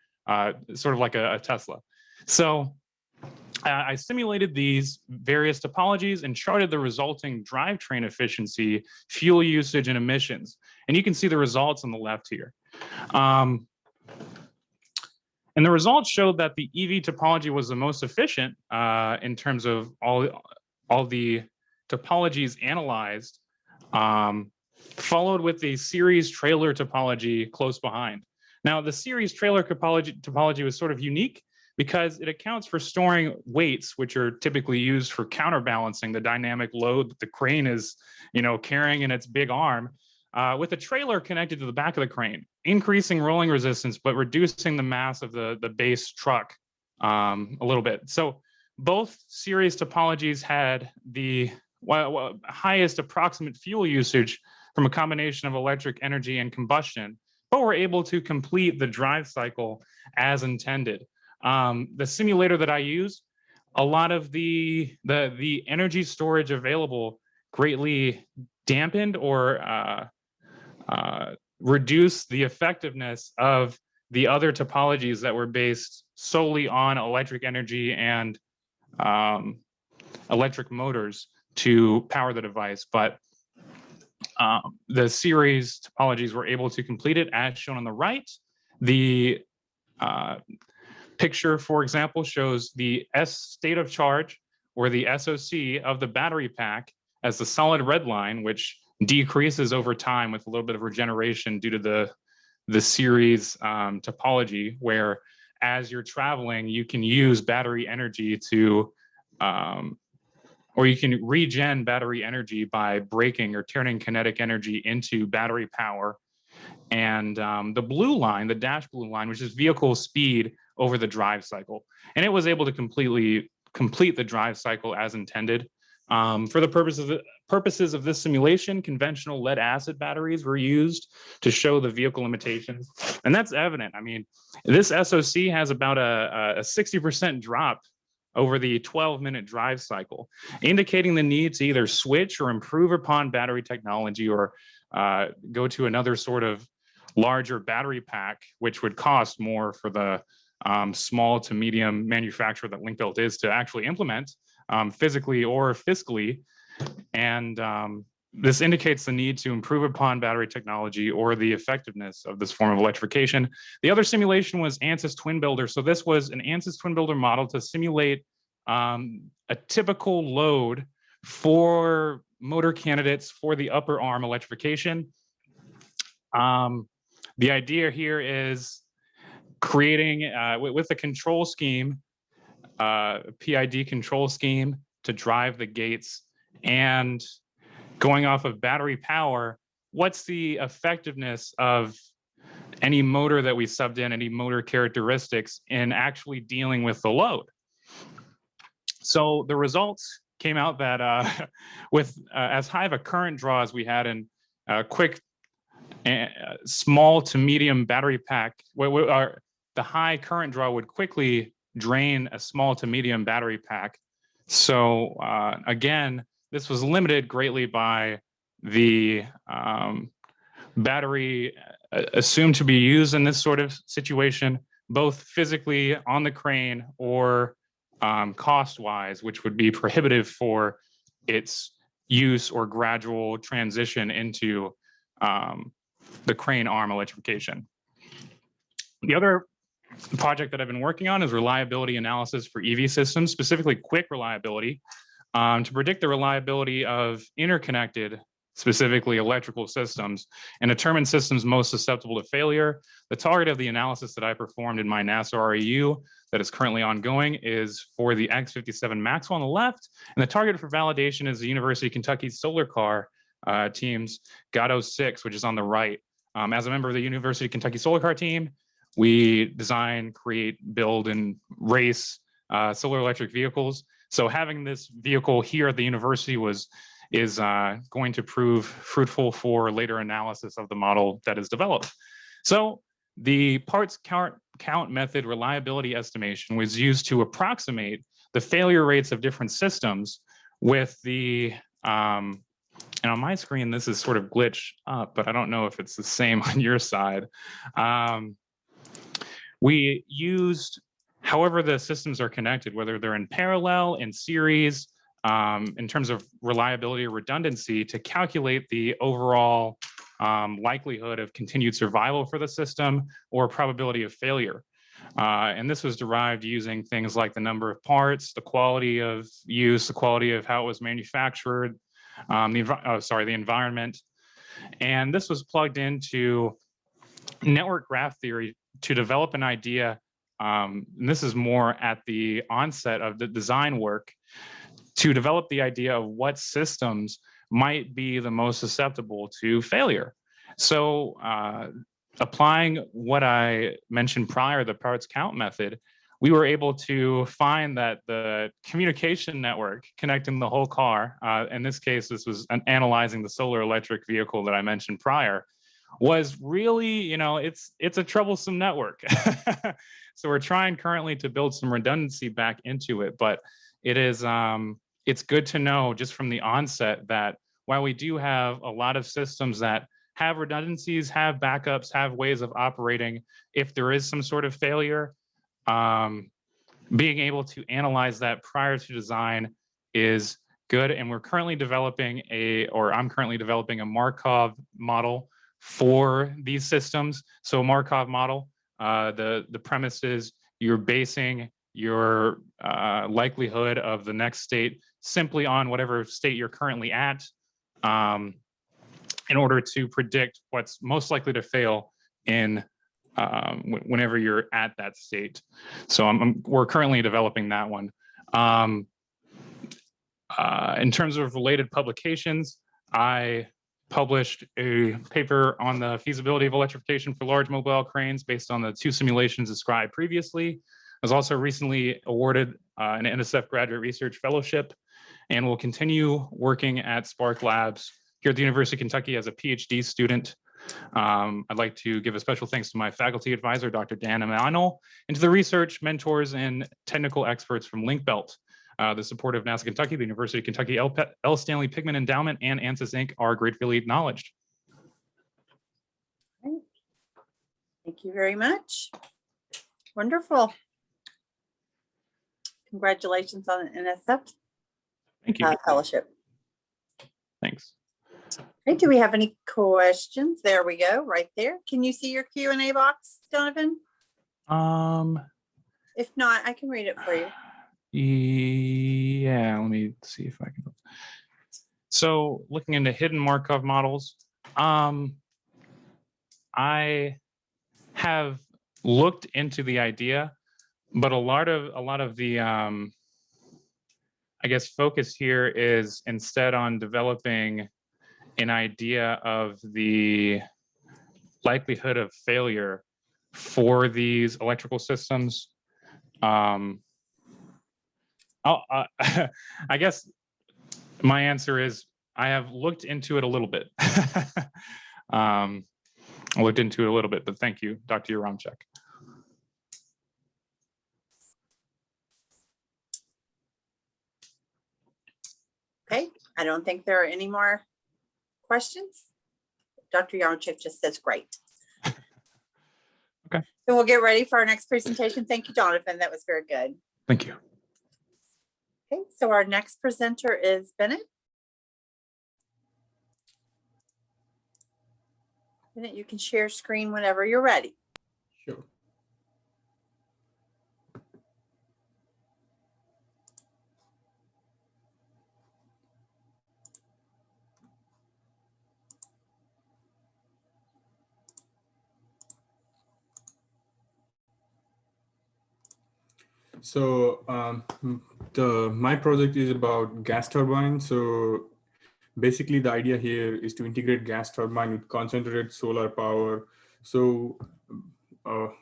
sort of like a Tesla. So I simulated these various topologies and charted the resulting drivetrain efficiency, fuel usage, and emissions. And you can see the results on the left here. And the results showed that the EV topology was the most efficient in terms of all the topologies analyzed, followed with the series trailer topology close behind. Now, the series trailer topology was sort of unique because it accounts for storing weights, which are typically used for counterbalancing the dynamic load that the crane is, carrying in its big arm, with a trailer connected to the back of the crane, increasing rolling resistance, but reducing the mass of the base truck a little bit. So both series topologies had the highest approximate fuel usage from a combination of electric energy and combustion, but were able to complete the drive cycle as intended. The simulator that I used, a lot of the energy storage available greatly dampened or reduced the effectiveness of the other topologies that were based solely on electric energy and electric motors to power the device. But the series topologies were able to complete it as shown on the right. The picture, for example, shows the S state of charge or the SOC of the battery pack as the solid red line, which decreases over time with a little bit of regeneration due to the series topology, where as you're traveling, you can use battery energy to, or you can regen battery energy by braking or turning kinetic energy into battery power. And the blue line, the dash blue line, which is vehicle speed over the drive cycle. And it was able to completely complete the drive cycle as intended. For the purposes of this simulation, conventional lead acid batteries were used to show the vehicle limitations. And that's evident. I mean, this SoC has about a 60% drop over the 12-minute drive cycle, indicating the need to either switch or improve upon battery technology or go to another sort of larger battery pack, which would cost more for the small to medium manufacturer that Link-Built is to actually implement physically or fiscally. And this indicates the need to improve upon battery technology or the effectiveness of this form of electrification. The other simulation was ANSYS Twin Builder. So this was an ANSYS Twin Builder model to simulate a typical load for motor candidates for the upper arm electrification. The idea here is creating, with a control scheme, PID control scheme to drive the gates, and going off of battery power, what's the effectiveness of any motor that we subbed in, any motor characteristics in actually dealing with the load? So the results came out that with as high of a current draw as we had in quick, small to medium battery pack, the high current draw would quickly drain a small to medium battery pack. So again, this was limited greatly by the battery assumed to be used in this sort of situation, both physically on the crane or cost-wise, which would be prohibitive for its use or gradual transition into the crane arm electrification. The other project that I've been working on is reliability analysis for EV systems, specifically quick reliability, to predict the reliability of interconnected, specifically electrical systems, and determine systems most susceptible to failure. The target of the analysis that I performed in my NASA REU that is currently ongoing is for the X57 Maxwell on the left, and the target for validation is the University of Kentucky solar car team's GOT-06, which is on the right. As a member of the University of Kentucky solar car team, we design, create, build, and race solar electric vehicles. So having this vehicle here at the university is going to prove fruitful for later analysis of the model that is developed. So the parts count method reliability estimation was used to approximate the failure rates of different systems with the, and on my screen, this is sort of glitched up, but I don't know if it's the same on your side. We used, however the systems are connected, whether they're in parallel, in series, in terms of reliability or redundancy, to calculate the overall likelihood of continued survival for the system or probability of failure. And this was derived using things like the number of parts, the quality of use, the quality of how it was manufactured, the environment. And this was plugged into network graph theory to develop an idea, and this is more at the onset of the design work, to develop the idea of what systems might be the most susceptible to failure. So applying what I mentioned prior, the parts count method, we were able to find that the communication network connecting the whole car, in this case, this was analyzing the solar electric vehicle that I mentioned prior, was really, you know, it's a troublesome network. So we're trying currently to build some redundancy back into it, but it is, it's good to know just from the onset that while we do have a lot of systems that have redundancies, have backups, have ways of operating, if there is some sort of failure, being able to analyze that prior to design is good. And we're currently developing I'm currently developing a Markov model for these systems. So Markov model, the premise is you're basing your likelihood of the next state simply on whatever state you're currently at, in order to predict what's most likely to fail in whenever you're at that state. So we're currently developing that one. In terms of related publications, I published a paper on the feasibility of electrification for large mobile cranes based on the 2 simulations described previously. I was also recently awarded an NSF Graduate Research Fellowship and will continue working at Spark Labs here at the University of Kentucky as a PhD student. I'd like to give a special thanks to my faculty advisor, Dr. Dan Emanuel, and to the research mentors and technical experts from Linkbelt. The support of NASA Kentucky, the University of Kentucky L. Stanley Pigman Endowment, and ANSYS Inc. are gratefully acknowledged. Thank you very much. Wonderful. Congratulations on an NSF Thank you. fellowship. Thanks. Okay, do we have any questions? There we go, right there. Can you see your Q&A box, Donovan? If not, I can read it for you. Yeah, let me see if I can. So looking into hidden Markov models, I have looked into the idea, but a lot of the I guess focus here is instead on developing an idea of the likelihood of failure for these electrical systems. I guess my answer is I have looked into it a little bit. I looked into it a little bit, but thank you, Dr. Yaramchuk. Okay, I don't think there are any more questions. Dr. Yaramchuk just says great. Okay. So we'll get ready for our next presentation. Thank you, Donovan. That was very good. Thank you. Okay, so our next presenter is Bennett. Bennett, you can share screen whenever you're ready. Sure. So my project is about gas turbine. So basically the idea here is to integrate gas turbine with concentrated solar power. So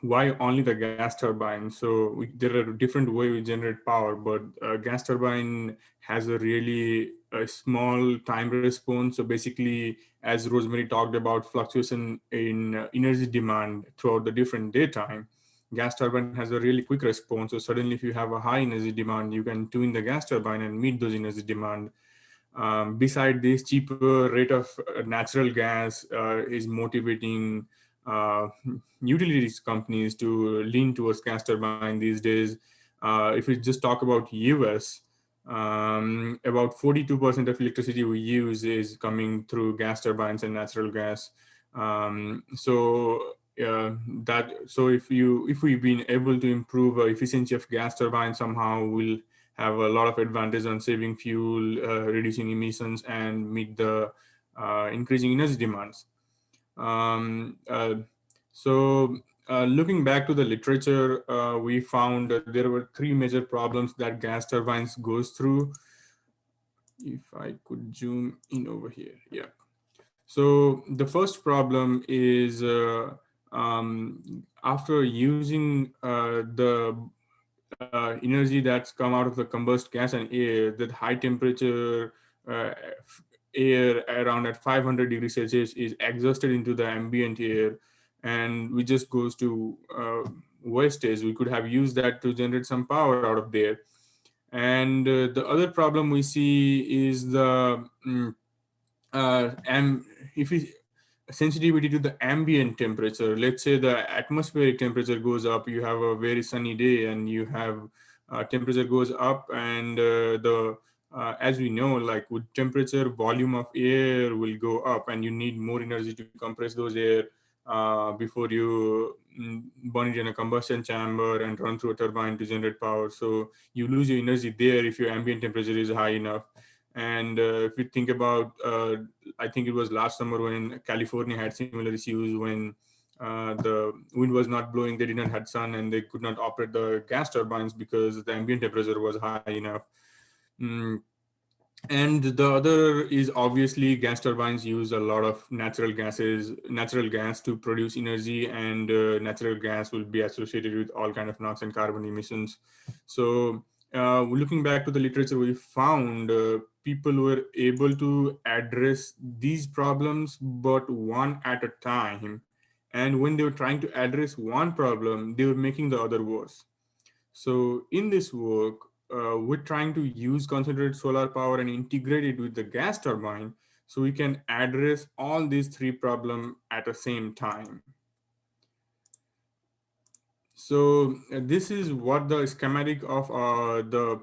why only the gas turbine? So there are different ways we generate power, but gas turbine has a really small time response. So basically, as Rosemary talked about, fluctuation in energy demand throughout the different daytime, gas turbine has a really quick response. So suddenly if you have a high energy demand, you can tune the gas turbine and meet those energy demand. Beside this, cheaper rate of natural gas is motivating utilities companies to lean towards gas turbine these days. If we just talk about US, about 42% of electricity we use is coming through gas turbines and natural gas. So if we've been able to improve efficiency of gas turbines, somehow we'll have a lot of advantage on saving fuel, reducing emissions, and meet the increasing energy demands. Looking back to the literature, we found that there were 3 major problems that gas turbines goes through. If I could zoom in over here, yeah. So the first problem is after using the energy that's come out of the combusted gas and air, that high temperature air around at 500 degrees Celsius is exhausted into the ambient air, and we just goes to wastage. We could have used that to generate some power out of there. And the other problem we see is the sensitivity to the ambient temperature. Let's say the atmospheric temperature goes up, you have a very sunny day and you have temperature goes up, and as we know, like with temperature, volume of air will go up, and you need more energy to compress those air before you burn it in a combustion chamber and run through a turbine to generate power. So you lose your energy there if your ambient temperature is high enough. And if you think about, I think it was last summer when California had similar issues when the wind was not blowing, they didn't have sun, and they could not operate the gas turbines because the ambient temperature was high enough. And the other is obviously gas turbines use a lot of natural gas to produce energy, and natural gas will be associated with all kind of NOx and carbon emissions. So looking back to the literature, we found people were able to address these problems, but one at a time. And when they were trying to address one problem, they were making the other worse. So in this work, we're trying to use concentrated solar power and integrate it with the gas turbine so we can address all these three problems at the same time. So this is what the schematic of the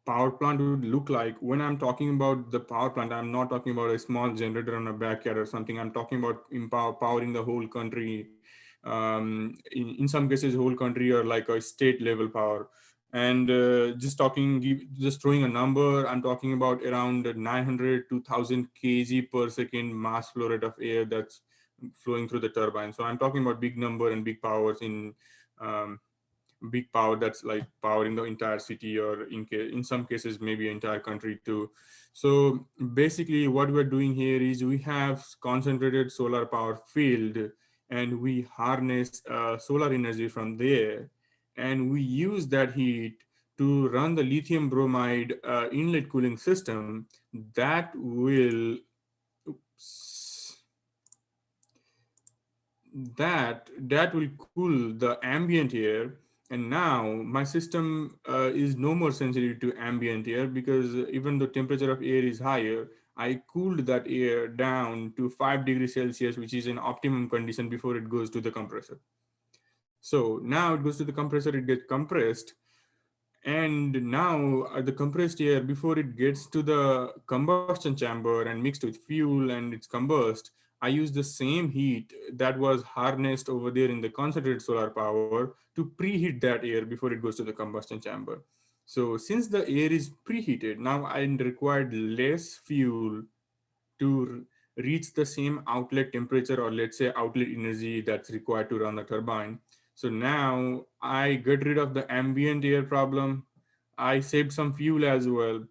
power plant would look like. When I'm talking about the power plant, I'm not talking about a small generator on a backyard or something. I'm talking about powering the whole country. In some cases, whole country or like a state level power. And just throwing a number, I'm talking about around 900 to 1000 kg per second mass flow rate of air that's flowing through the turbine. So I'm talking about big number and big powers in um, big power that's like powering the entire city, or in some cases maybe entire country too. So basically what we're doing here is we have concentrated solar power field, and we harness solar energy from there, and we use that heat to run the lithium bromide inlet cooling system that will that will cool the ambient air. And now my system is no more sensitive to ambient air, because even though temperature of air is higher, I cooled that air down to 5 degrees Celsius, which is an optimum condition before it goes to the compressor. So now it goes to the compressor, it gets compressed, and now the compressed air, before it gets to the combustion chamber and mixed with fuel and it's combust, I use the same heat that was harnessed over there in the concentrated solar power to preheat that air before it goes to the combustion chamber. So since the air is preheated, now I required less fuel to reach the same outlet temperature, or let's say outlet energy that's required to run the turbine. So now I get rid of the ambient air problem. I saved some fuel as well,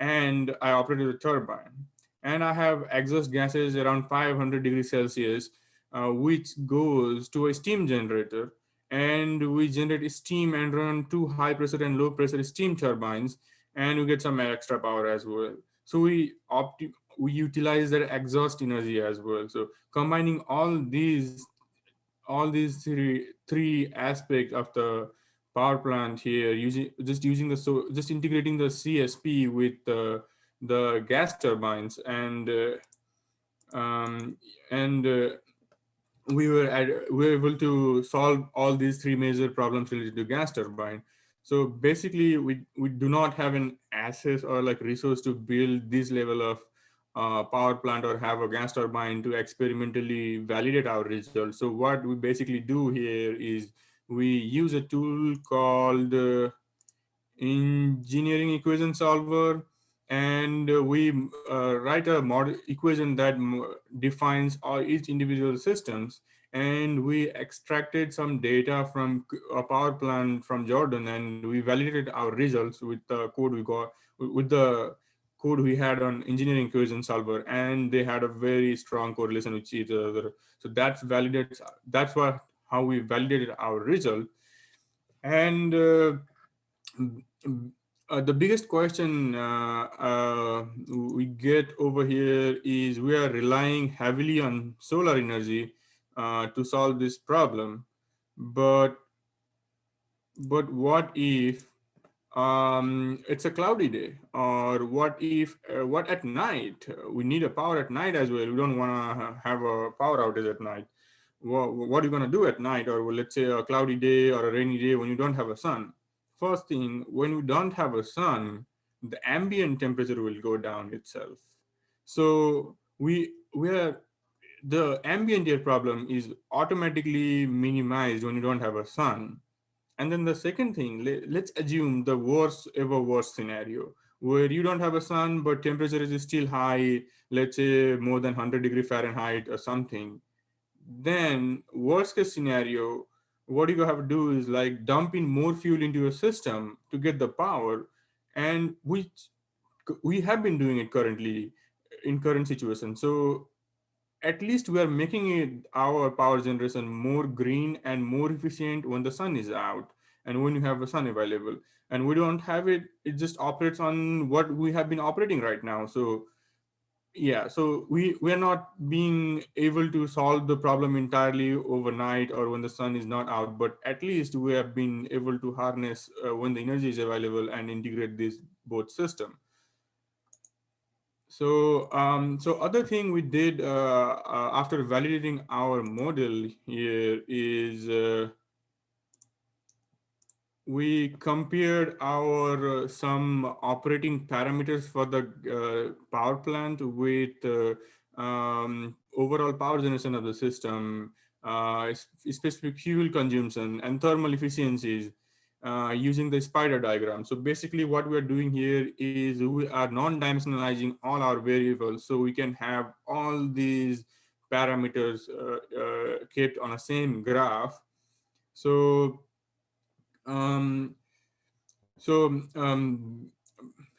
and I operated the turbine. And I have exhaust gases around 500 degrees Celsius, which goes to a steam generator. And we generate steam and run two high pressure and low pressure steam turbines, and we get some extra power as well. So we utilize that exhaust energy as well. So combining all these three aspects of the power plant here, just integrating the CSP with the gas turbines, um, and we were able to solve all these three major problems related to gas turbine. So basically, we do not have an access or like resource to build this level of power plant or have a gas turbine to experimentally validate our results. So what we basically do here is we use a tool called engineering equation solver, and we write a model equation that defines all each individual systems. And we extracted some data from a power plant from Jordan, and we validated our results with the code we got, with the code we had on engineering equation solver, and they had a very strong correlation with each other. So that's what how we validated our result. And the biggest question we get over here is we are relying heavily on solar energy to solve this problem. But what if it's a cloudy day, or what if what at night? We need a power at night as well. We don't want to have a power outage at night. What are you going to do at night, or let's say a cloudy day or a rainy day when you don't have a sun? First thing, when we don't have a sun, the ambient temperature will go down itself. So the ambient air problem is automatically minimized when you don't have a sun. And then the second thing, let's assume the worst scenario where you don't have a sun, but temperature is still high, let's say more than 100 degree Fahrenheit or something. Then worst case scenario, what you have to do is like dump in more fuel into your system to get the power. And we have been doing it currently in current situation. So at least we are making it our power generation more green and more efficient when the sun is out. and when you have a sun available. And we don't have it, it just operates on what we have been operating right now. So yeah, so we are not being able to solve the problem entirely overnight or when the sun is not out, but at least we have been able to harness when the energy is available and integrate this both system. So so other thing we did after validating our model here is we compared our some operating parameters for the power plant with overall power generation of the system, specific fuel consumption and thermal efficiencies using the spider diagram. So basically what we are doing here is we are non-dimensionalizing all our variables, so we can have all these parameters kept on a same graph. So um, so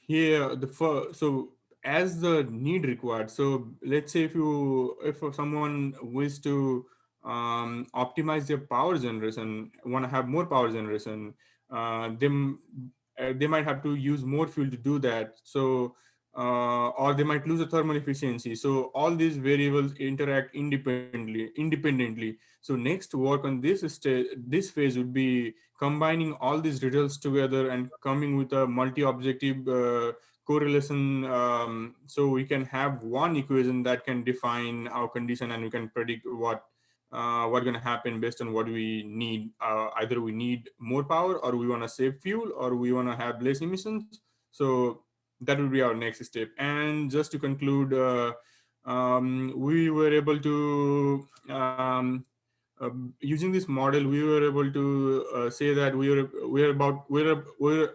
here so as the need required. So let's say if someone wishes to optimize their power generation, want to have more power generation, they might have to use more fuel to do that. So or they might lose the thermal efficiency. So all these variables interact independently. So next work on this phase would be combining all these results together and coming with a multi-objective correlation, so we can have one equation that can define our condition and we can predict what's going to happen based on what we need. Either we need more power, or we want to save fuel, or we want to have less emissions. So that will be our next step. And just to conclude, we were able to using this model, we were able to say that we're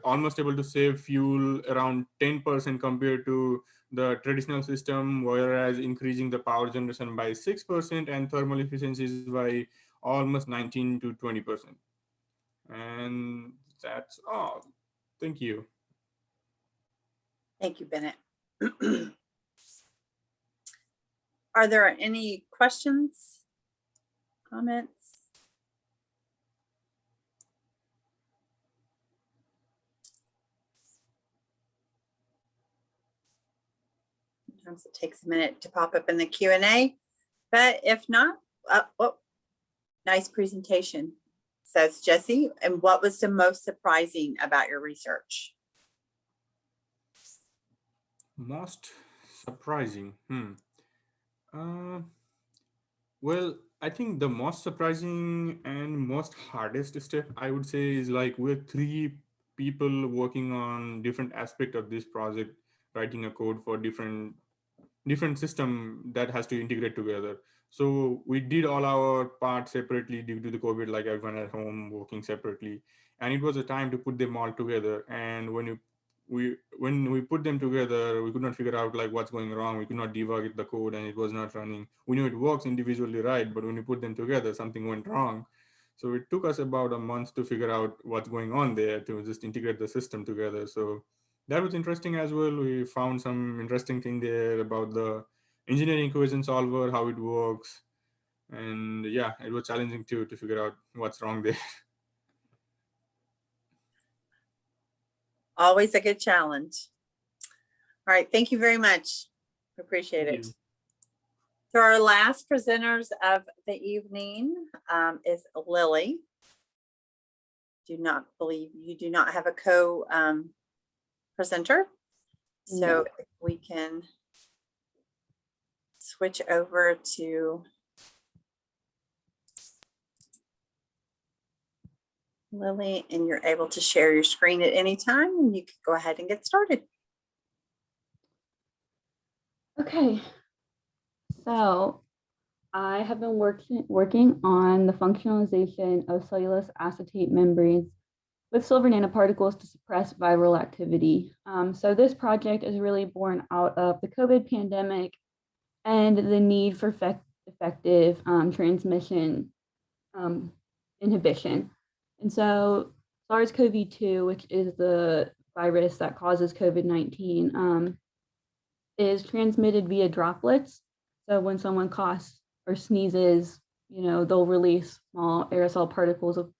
almost able to save fuel around 10% compared to the traditional system, whereas increasing the power generation by 6% and thermal efficiencies by almost 19 to 20%. And that's all. Thank you. Thank you, Bennett. Are there any questions, comments? Sometimes it takes a minute to pop up in the Q&A, but if not, oh, nice presentation, says Jesse. And what was the most surprising about your research? Most surprising. Well, I think the most surprising and most hardest step, I would say, is like we're three people working on different aspect of this project, writing a code for different system that has to integrate together. So we did all our parts separately due to the COVID, like everyone at home working separately. And it was a time to put them all together. And when we put them together, we could not figure out like what's going wrong. We could not debug the code and it was not running. We knew it works individually right, but when we put them together, something went wrong. So it took us about a month to figure out what's going on there, to just integrate the system together. So that was interesting as well. We found some interesting thing there about the engineering equation solver, how it works. And yeah, it was challenging too to figure out what's wrong there. Always a good challenge. All right, thank you very much. Appreciate it. So our last presenters of the evening is Lily. Do not believe you do not have a presenter. So if we can switch over to Lily, and you're able to share your screen at any time, and you can go ahead and get started. Okay, so I have been working on the functionalization of cellulose acetate membranes with silver nanoparticles to suppress viral activity. So this project is really born out of the COVID pandemic and the need for effective transmission inhibition. And so SARS-CoV-2, which is the virus that causes COVID-19, is transmitted via droplets. So when someone coughs or sneezes, they'll release small aerosol particles of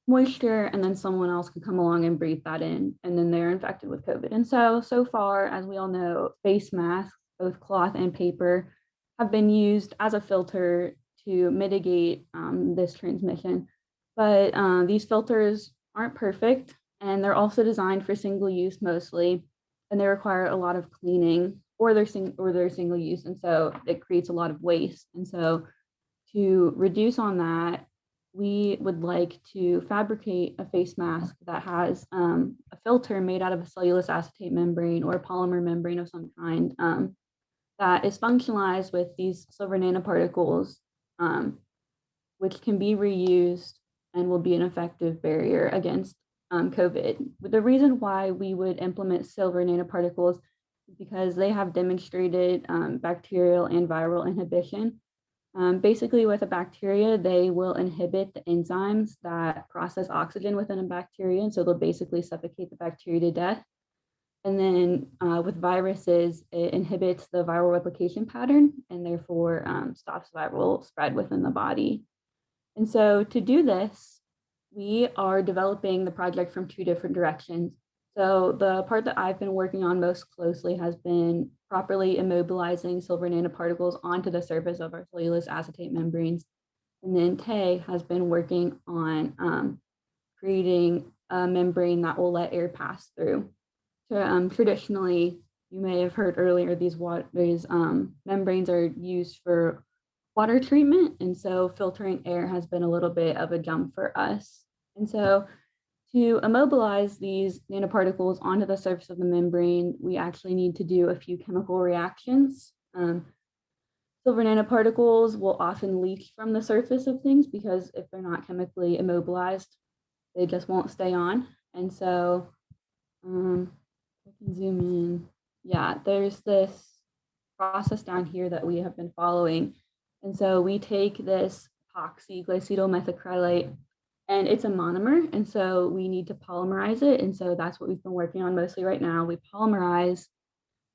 moisture, and then someone else can come along and breathe that in, and then they're infected with COVID. And so far, as we all know, face masks, both cloth and paper, have been used as a filter to mitigate this transmission. But these filters aren't perfect, and they're also designed for single use mostly, and they require a lot of cleaning, or they're single use, and so it creates a lot of waste. And so to reduce on that, we would like to fabricate a face mask that has a filter made out of a cellulose acetate membrane or a polymer membrane of some kind that is functionalized with these silver nanoparticles, which can be reused and will be an effective barrier against COVID. The reason why we would implement silver nanoparticles is because they have demonstrated bacterial and viral inhibition. Basically, with a bacteria, they will inhibit the enzymes that process oxygen within a bacteria, and so they'll basically suffocate the bacteria to death. And then with viruses, it inhibits the viral replication pattern and therefore stops viral spread within the body. And so to do this, we are developing the project from two different directions. So the part that I've been working on most closely has been properly immobilizing silver nanoparticles onto the surface of our cellulose acetate membranes. And then Tae has been working on creating a membrane that will let air pass through. So, traditionally, you may have heard earlier, these membranes are used for water treatment. And so filtering air has been a little bit of a jump for us. And so to immobilize these nanoparticles onto the surface of the membrane, we actually need to do a few chemical reactions. Silver nanoparticles will often leach from the surface of things because if they're not chemically immobilized, they just won't stay on. And so I can zoom in. Yeah, there's this process down here that we have been following. And so we take this epoxy glycetyl methacrylate, and it's a monomer, and so we need to polymerize it. And so that's what we've been working on mostly right now. We polymerize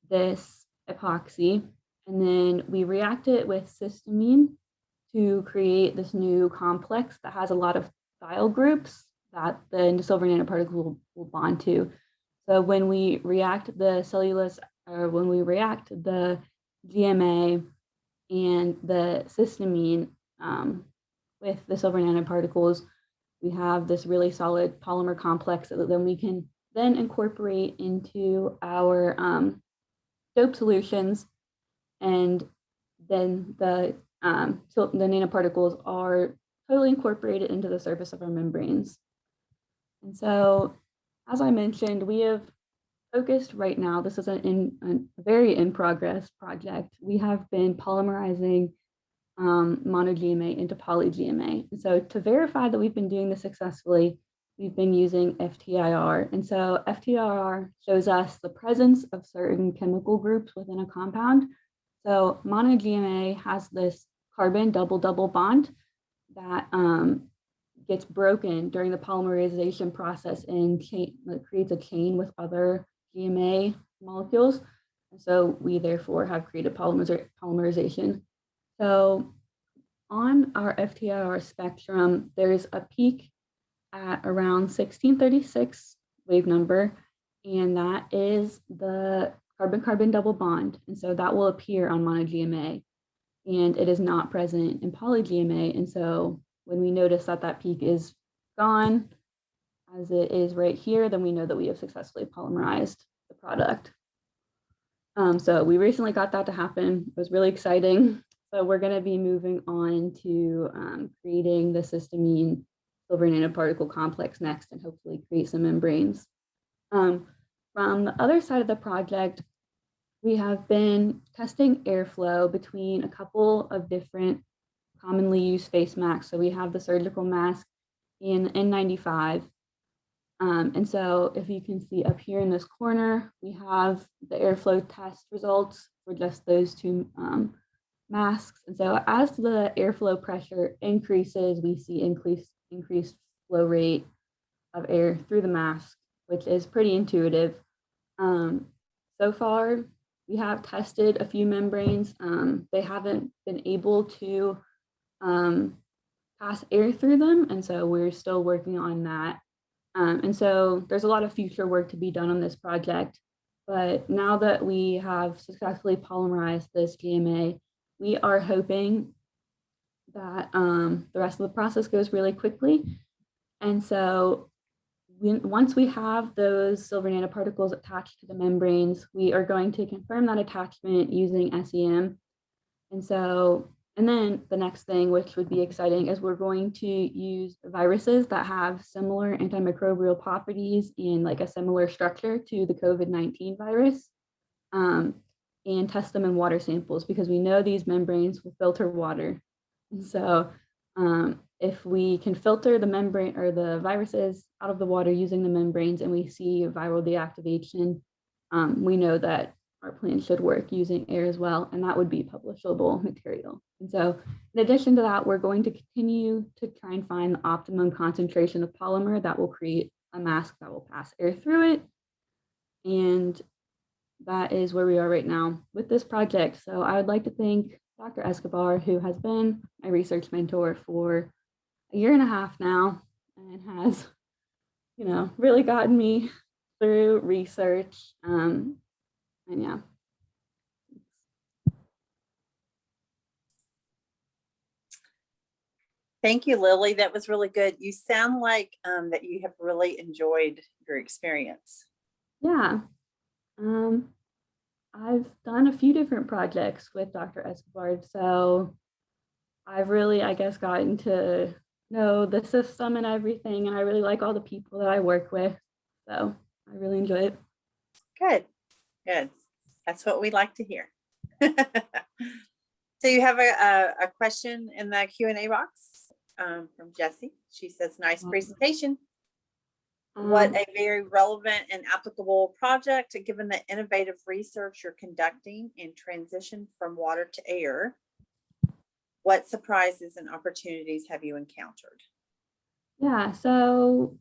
this epoxy, and then we react it with cysteamine to create this new complex that has a lot of thiol groups that the silver nanoparticle will bond to. So when we react the cellulose, or when we react the GMA and the cysteamine with the silver nanoparticles, we have this really solid polymer complex that then we can then incorporate into our dope solutions, and then the nanoparticles are totally incorporated into the surface of our membranes. And so, as I mentioned, we have focused right now, this is a very in progress project. We have been polymerizing mono-GMA into poly-GMA. And so to verify that we've been doing this successfully, we've been using FTIR. And so FTIR shows us the presence of certain chemical groups within a compound. So mono-GMA has this carbon double-double bond that gets broken during the polymerization process and creates a chain with other GMA molecules. And so we therefore have created polymerization. So on our FTIR spectrum, there's a peak at around 1636 wave number, and that is the carbon-carbon double bond. And so that will appear on mono-GMA, and it is not present in poly-GMA. And so when we notice that that peak is gone, as it is right here, then we know that we have successfully polymerized the product. So we recently got that to happen. It was really exciting. So we're going to be moving on to creating the cysteamine silver nanoparticle complex next, and hopefully create some membranes. From the other side of the project, we have been testing airflow between a couple of different commonly used face masks. So we have the surgical mask in N95. And so if you can see up here in this corner, we have the airflow test results for just those two masks. And so as the airflow pressure increases, we see increased flow rate of air through the mask, which is pretty intuitive. So far, we have tested a few membranes. They haven't been able to pass air through them. And so we're still working on that. And so there's a lot of future work to be done on this project. But now that we have successfully polymerized this GMA, we are hoping that the rest of the process goes really quickly. And so once we have those silver nanoparticles attached to the membranes, we are going to confirm that attachment using SEM. And then the next thing, which would be exciting, is we're going to use viruses that have similar antimicrobial properties and like a similar structure to the COVID-19 virus, and test them in water samples, because we know these membranes will filter water. And so if we can filter the membrane or the viruses out of the water using the membranes and we see viral deactivation, we know that our plan should work using air as well, and that would be publishable material. And so in addition to that, we're going to continue to try and find the optimum concentration of polymer that will create a mask that will pass air through it. And that is where we are right now with this project. So I would like to thank Dr. Escobar, who has been my research mentor for a year and a half now and has, really gotten me through research. And yeah. Thank you, Lily. That was really good. You sound like that you have really enjoyed your experience. Yeah. I've done a few different projects with Dr. Escobar, so I've really, I guess, gotten to know the system and everything, and I really like all the people that I work with, so I really enjoy it. Good, good. That's what we like to hear. So you have a question in the Q&A box from Jessie. She says, nice presentation. What a very relevant and applicable project, given the innovative research you're conducting in transition from water to air. What surprises and opportunities have you encountered? Yeah, so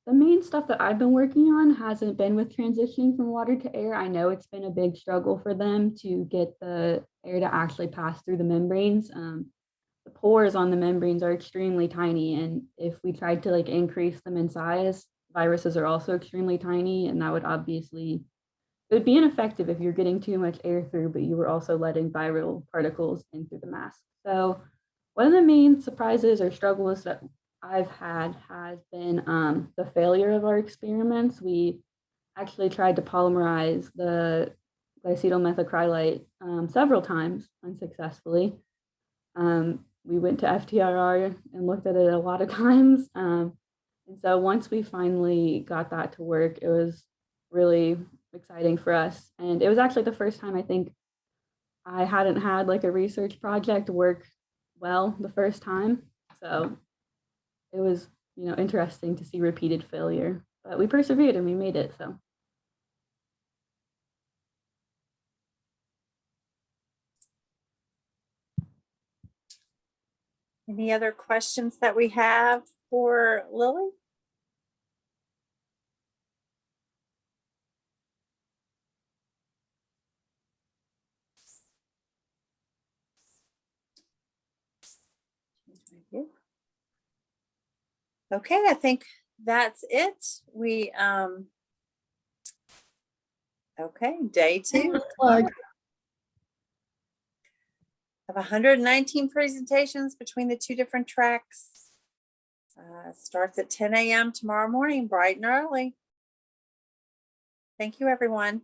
the main stuff that I've been working on hasn't been with transitioning from water to air. I know it's been a big struggle for them to get the air to actually pass through the membranes. The pores on the membranes are extremely tiny, and if we tried to like increase them in size, viruses are also extremely tiny, and that would obviously, it would be ineffective if you're getting too much air through, but you were also letting viral particles in through the mask. So one of the main surprises or struggles that I've had has been the failure of our experiments. We actually tried to polymerize the glycetyl methacrylate several times unsuccessfully. We went to FTIR and looked at it a lot of times. And so once we finally got that to work, it was really exciting for us. And it was actually the first time I think I hadn't had like a research project work well the first time. So it was, interesting to see repeated failure, but we persevered and we made it, so. Any other questions that we have for Lily? Okay, I think that's it. We okay, day 2 of 119 presentations between the 2 different tracks. Starts at 10 a.m. tomorrow morning, bright and early. Thank you, everyone.